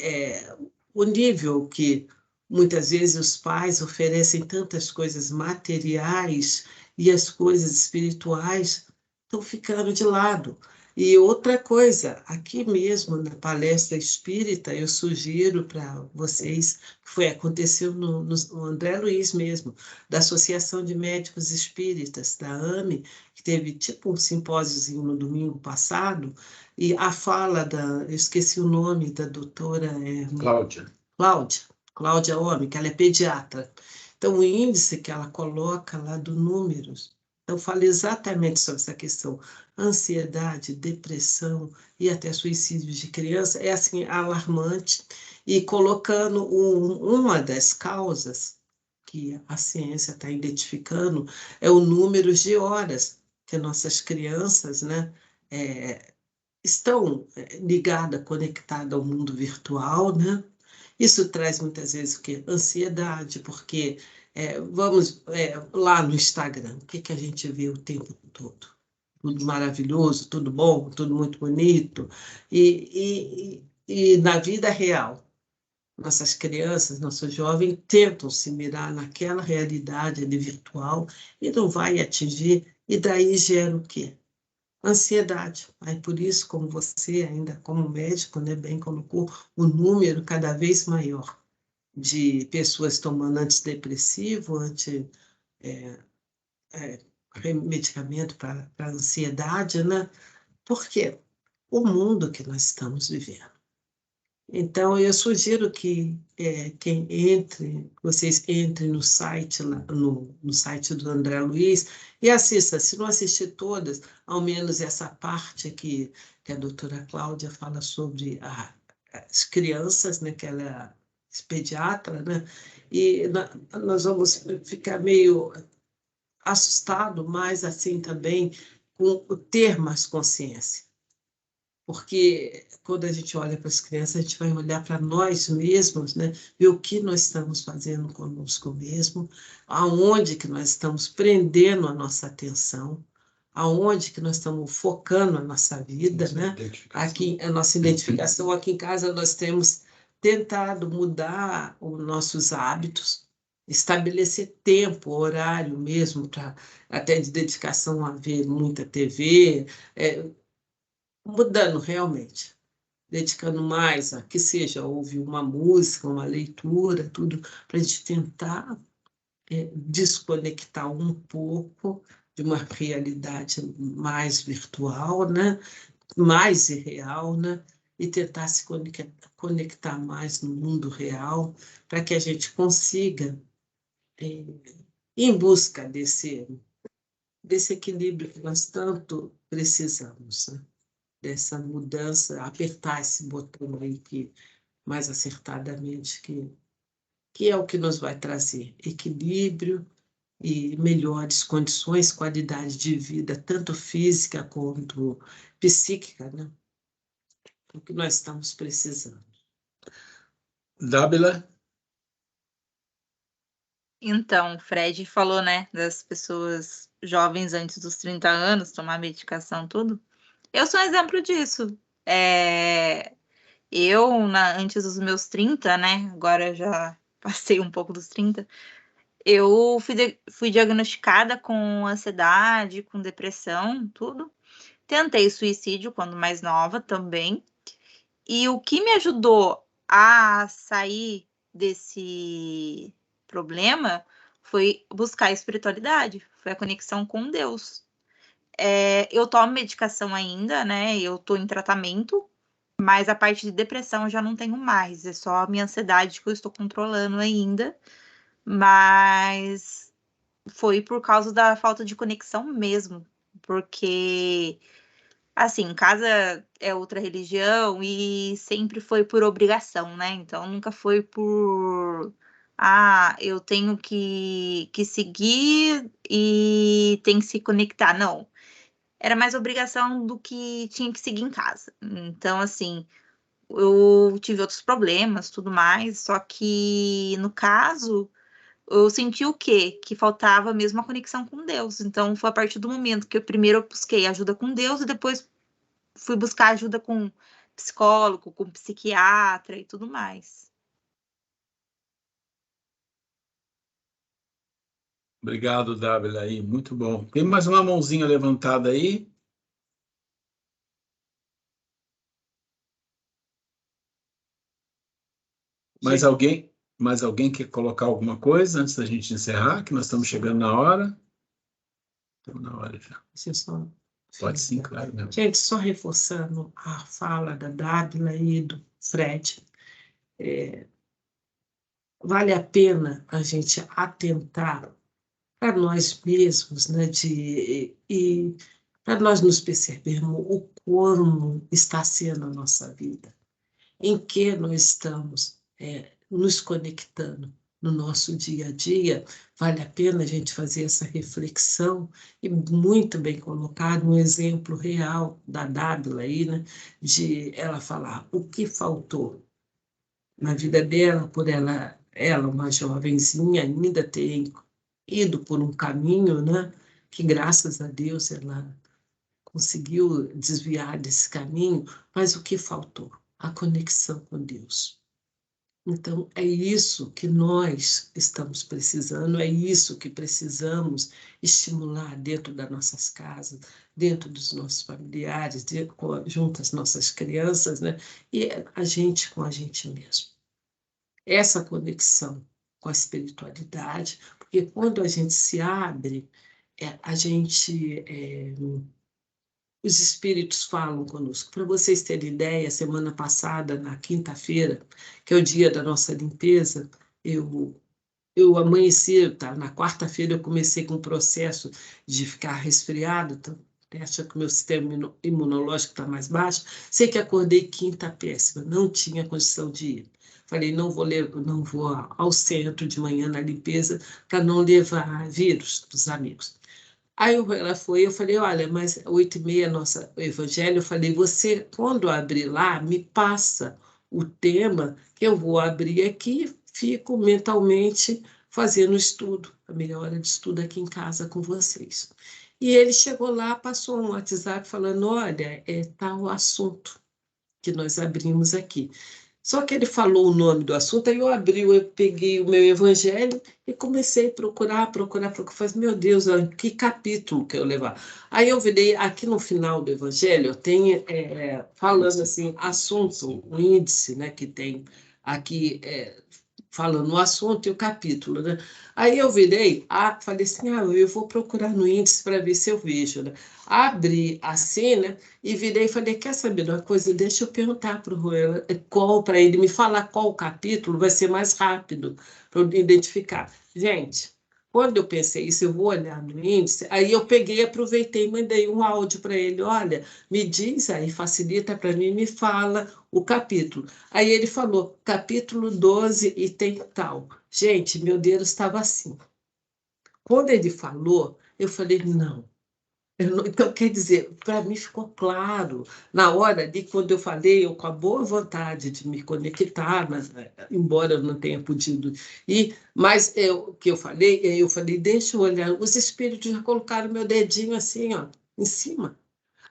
o nível que muitas vezes os pais oferecem tantas coisas materiais e as coisas espirituais estão ficando de lado. E outra coisa, aqui mesmo na palestra espírita, eu sugiro para vocês, que aconteceu no André Luiz mesmo, da Associação de Médicos Espíritas, da AME, que teve tipo um simpósiozinho no domingo passado, e a fala eu esqueci o nome da doutora... Cláudia Homem, que ela é pediatra. Então, o índice que ela coloca lá do números, eu falo exatamente sobre essa questão, ansiedade, depressão e até suicídio de criança, é assim, alarmante, e colocando uma das causas que a ciência está identificando é o número de horas que nossas crianças, né, estão ligadas, conectadas ao mundo virtual, né? Isso traz muitas vezes o quê? Ansiedade, porque Vamos lá no Instagram, o que a gente vê o tempo todo? Tudo maravilhoso, tudo bom, tudo muito bonito. E na vida real, nossas crianças, nossos jovens tentam se mirar naquela realidade ali virtual e não vai atingir, e daí gera o quê? Ansiedade. Aí por isso, como você ainda como médico, né, bem colocou, o número cada vez maior de pessoas tomando antidepressivo, medicamento para ansiedade, né? Por quê? O mundo que nós estamos vivendo. Então, eu sugiro que vocês entrem no site, no site do André Luiz e assista. Se não assistir todas, ao menos essa parte aqui que a doutora Cláudia fala sobre as crianças, né, que ela é pediatra, né? E nós vamos ficar meio assustado, mas assim também com ter mais consciência. Porque quando a gente olha para as crianças, a gente vai olhar para nós mesmos, né? Ver o que nós estamos fazendo conosco mesmo, aonde que nós estamos prendendo a nossa atenção, aonde que nós estamos focando a nossa vida, né? Aqui, a nossa identificação. Aqui em casa nós temos tentado mudar os nossos hábitos, estabelecer tempo, horário mesmo, até de dedicação a ver muita TV, mudando realmente, dedicando mais a que seja ouvir uma música, uma leitura, tudo, para a gente tentar desconectar um pouco de uma realidade mais virtual, né? Mais irreal, né? E tentar se conectar mais no mundo real, para que a gente consiga ir em busca desse equilíbrio que nós tanto precisamos, né? Dessa mudança, apertar esse botão aí que, mais acertadamente, que é o que nos vai trazer equilíbrio e melhores condições, qualidade de vida, tanto física quanto psíquica, né? O que nós estamos precisando. Dábila? Então, o Fred falou, né, das pessoas jovens antes dos 30 anos, tomar medicação, tudo. Eu sou um exemplo disso. Antes dos meus 30, né, agora eu já passei um pouco dos 30, eu fui diagnosticada com ansiedade, com depressão, tudo. Tentei suicídio quando mais nova também. E o que me ajudou a sair desse problema foi buscar a espiritualidade, foi a conexão com Deus. Eu tomo medicação ainda, né? Eu tô em tratamento, mas a parte de depressão eu já não tenho mais. É só a minha ansiedade que eu estou controlando ainda. Mas foi por causa da falta de conexão mesmo. Porque, assim, em casa é outra religião e sempre foi por obrigação, né? Então nunca foi por. Eu tenho que seguir e tem que se conectar. Não. Era mais obrigação do que tinha que seguir em casa. Então, assim, eu tive outros problemas, tudo mais, só que no caso, eu senti o quê? Que faltava mesmo a conexão com Deus. Então, foi a partir do momento que primeiro eu busquei ajuda com Deus e depois fui buscar ajuda com psicólogo, com psiquiatra e tudo mais. Obrigado, Dábila, aí, muito bom. Tem mais uma mãozinha levantada aí? Mais alguém quer colocar alguma coisa antes da gente encerrar, que nós estamos chegando na hora? Estamos na hora já. Pode sim, claro. Mesmo. Gente, só reforçando a fala da Dábila e do Fred, vale a pena a gente atentar para nós mesmos, né, e para nós nos percebermos o como está sendo a nossa vida, em que nós estamos nos conectando no nosso dia a dia. Vale a pena a gente fazer essa reflexão, e muito bem colocado um exemplo real da Dábila aí, né, de ela falar o que faltou na vida dela, por ela ela, uma jovenzinha, ainda tem ido por um caminho, né, que graças a Deus ela conseguiu desviar desse caminho, mas o que faltou? A conexão com Deus. Então, é isso que nós estamos precisando, é isso que precisamos estimular dentro das nossas casas, dentro dos nossos familiares, junto às nossas crianças, né? E a gente com a gente mesmo. Essa conexão com a espiritualidade, porque quando a gente se abre, os espíritos falam conosco. Para vocês terem ideia, semana passada, na quinta-feira, que é o dia da nossa limpeza, eu amanheci, tá? Na quarta-feira eu comecei com um processo de ficar resfriado, então, acha que o meu sistema imunológico está mais baixo. Sei que acordei quinta péssima, não tinha condição de ir. Falei, não vou ao centro de manhã na limpeza para não levar vírus para os amigos. Aí ela foi, eu falei, olha, mas 8h30 nosso evangelho, eu falei, você, quando abrir lá, me passa o tema que eu vou abrir aqui, fico mentalmente fazendo estudo, a minha hora de estudo aqui em casa com vocês. E ele chegou lá, passou um WhatsApp falando, olha, é tal assunto que nós abrimos aqui. Só que ele falou o nome do assunto, aí eu peguei o meu evangelho e comecei a procurar. Falei, meu Deus, que capítulo que eu levar? Aí eu virei, aqui no final do evangelho, tem falando assim, assunto, o índice, né, que tem aqui, falando o assunto e o capítulo, né? Aí eu virei, falei assim, eu vou procurar no índice para ver se eu vejo, né? Abri assim, né? E virei e falei, quer saber de uma coisa? Deixa eu perguntar para ele me falar qual o capítulo, vai ser mais rápido para eu identificar. Gente, quando eu pensei isso, eu vou olhar no índice, aí eu peguei, aproveitei e mandei um áudio para ele, olha, me diz aí, facilita para mim, me fala o capítulo. Aí ele falou, capítulo 12 e tem tal. Gente, meu Deus estava assim. Quando ele falou, eu falei, não. Então, quer dizer, para mim ficou claro, na hora de quando eu falei, eu com a boa vontade de me conectar, mas, embora eu não tenha podido ir, mas o que eu falei, deixa eu olhar, os espíritos já colocaram meu dedinho assim, ó, em cima.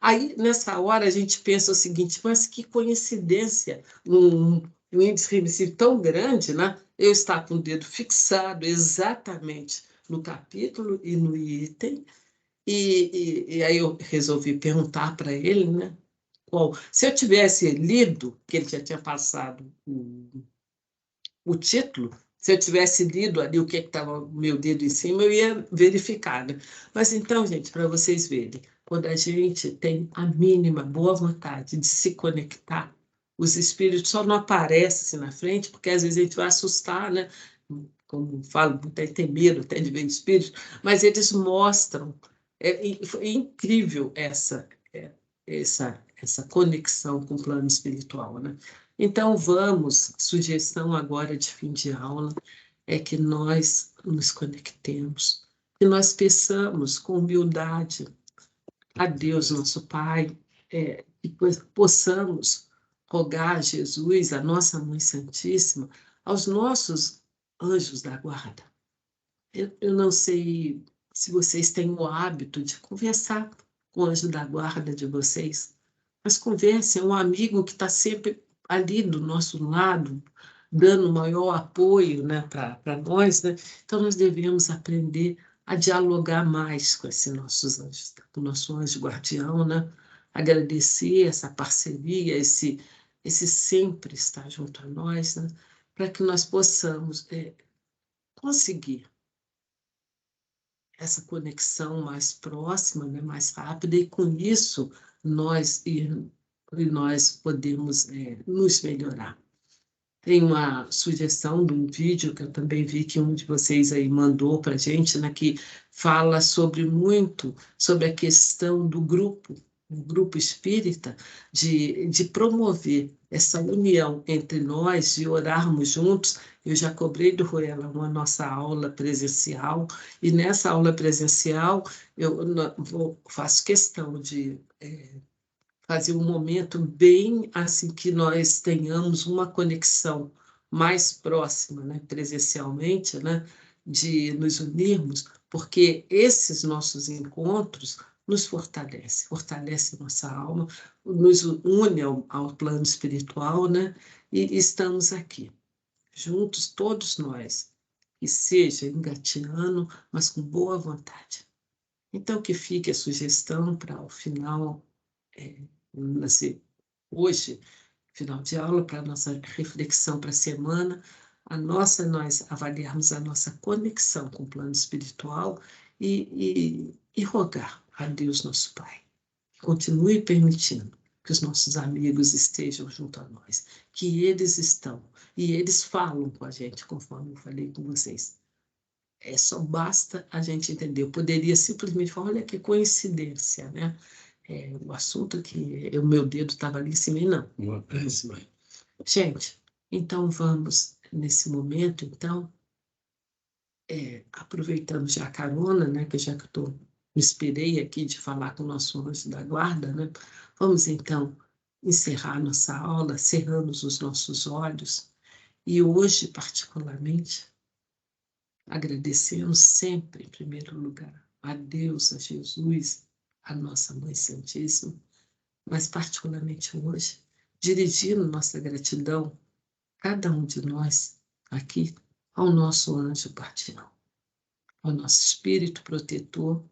Aí, nessa hora, a gente pensa o seguinte, mas que coincidência, um índice remissivo tão grande, né? Eu estar com o dedo fixado exatamente no capítulo e no item, e aí eu resolvi perguntar para ele, né? Se eu tivesse lido, que ele já tinha passado o título, se eu tivesse lido ali o que estava o meu dedo em cima, eu ia verificar, né? Mas então, gente, para vocês verem, quando a gente tem a mínima boa vontade de se conectar, os espíritos só não aparecem na frente, porque às vezes a gente vai assustar, né? Como falo, tem medo até de ver espíritos, mas eles mostram. É incrível essa conexão com o plano espiritual, né? Então, sugestão agora de fim de aula é que nós nos conectemos, que nós peçamos com humildade a Deus, nosso Pai, que possamos rogar a Jesus, a nossa Mãe Santíssima, aos nossos anjos da guarda. Eu não sei se vocês têm o hábito de conversar com o anjo da guarda de vocês, mas conversem, é um amigo que está sempre ali do nosso lado, dando maior apoio, né, para nós, né? Então, nós devemos aprender a dialogar mais com esses nossos anjos, com o nosso anjo guardião, né? Agradecer essa parceria, esse sempre estar junto a nós, né? Para que nós possamos conseguir essa conexão mais próxima, né, mais rápida, e com isso nós podemos nos melhorar. Tem uma sugestão de um vídeo que eu também vi que um de vocês aí mandou para a gente, né, que fala muito sobre a questão do grupo, o grupo espírita, de promover essa união entre nós, de orarmos juntos. Eu já cobrei do Ruela uma nossa aula presencial, e nessa aula presencial faço questão de fazer um momento bem assim que nós tenhamos uma conexão mais próxima, né, presencialmente, né, de nos unirmos, porque esses nossos encontros nos fortalece nossa alma, nos une ao plano espiritual, né, e estamos aqui, juntos, todos nós, que seja engateando, mas com boa vontade. Então, que fique a sugestão para o final, hoje, final de aula, para a nossa reflexão para a semana, nós avaliarmos a nossa conexão com o plano espiritual e rogar a Deus, nosso Pai, que continue permitindo que os nossos amigos estejam junto a nós, que eles estão, e eles falam com a gente, conforme eu falei com vocês. Só basta a gente entender. Eu poderia simplesmente falar, olha que coincidência, né? O assunto que o meu dedo estava ali em cima e não. Gente, então vamos, nesse momento, então, aproveitando já a carona, né? Que já que me inspirei aqui de falar com o nosso anjo da guarda, né? Vamos, então, encerrar nossa aula, cerramos os nossos olhos, e hoje, particularmente, agradecemos sempre, em primeiro lugar, a Deus, a Jesus, a nossa Mãe Santíssima, mas particularmente hoje, dirigindo nossa gratidão, cada um de nós aqui, ao nosso anjo guardião, ao nosso espírito protetor,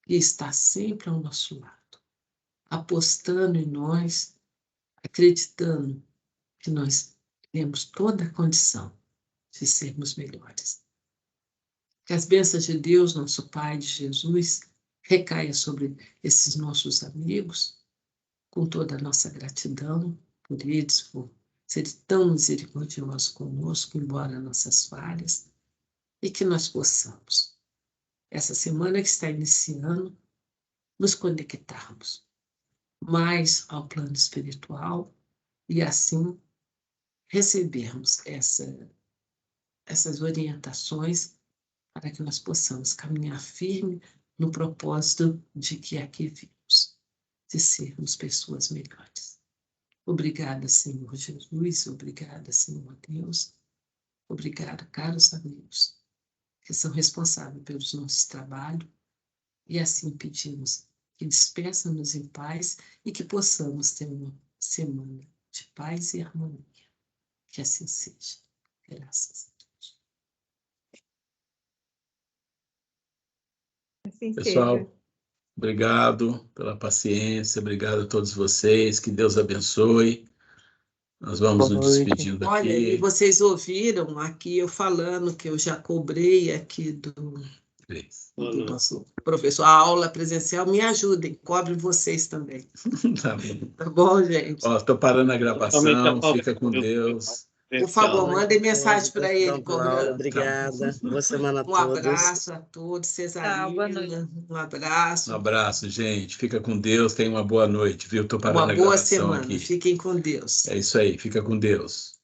que está sempre ao nosso lado, apostando em nós, acreditando que nós temos toda a condição de sermos melhores. Que as bênçãos de Deus, nosso Pai, de Jesus, recaia sobre esses nossos amigos, com toda a nossa gratidão por eles, por serem tão misericordiosos conosco, embora nossas falhas, e que nós possamos, essa semana que está iniciando, nos conectarmos mais ao plano espiritual e assim recebermos essas orientações para que nós possamos caminhar firme no propósito de que aqui vimos, de sermos pessoas melhores. Obrigada, Senhor Jesus, obrigada, Senhor Deus, obrigada, caros amigos, que são responsáveis pelos nossos trabalhos, e assim pedimos que despeça-nos em paz e que possamos ter uma semana de paz e harmonia. Que assim seja. Graças a Deus. Assim Pessoal, seja. obrigado pela paciência, obrigado a todos vocês, que Deus abençoe. Nós vamos nos despedindo aqui. Olha, e vocês ouviram aqui eu falando que eu já cobrei aqui do nosso professor, a aula presencial. Me ajudem, cobrem vocês também. Tá bom. Tá bom, gente? Estou parando a gravação, fica com Deus. Por favor, mandem mensagem para ele. Obrigada. Boa semana a Um todos. abraço a todos. Cesarina, um abraço. Um abraço, gente. Fica com Deus. Tenha uma boa noite, viu? Estou parando a gravação Uma boa semana. aqui. Fiquem com Deus. É isso aí. Fica com Deus.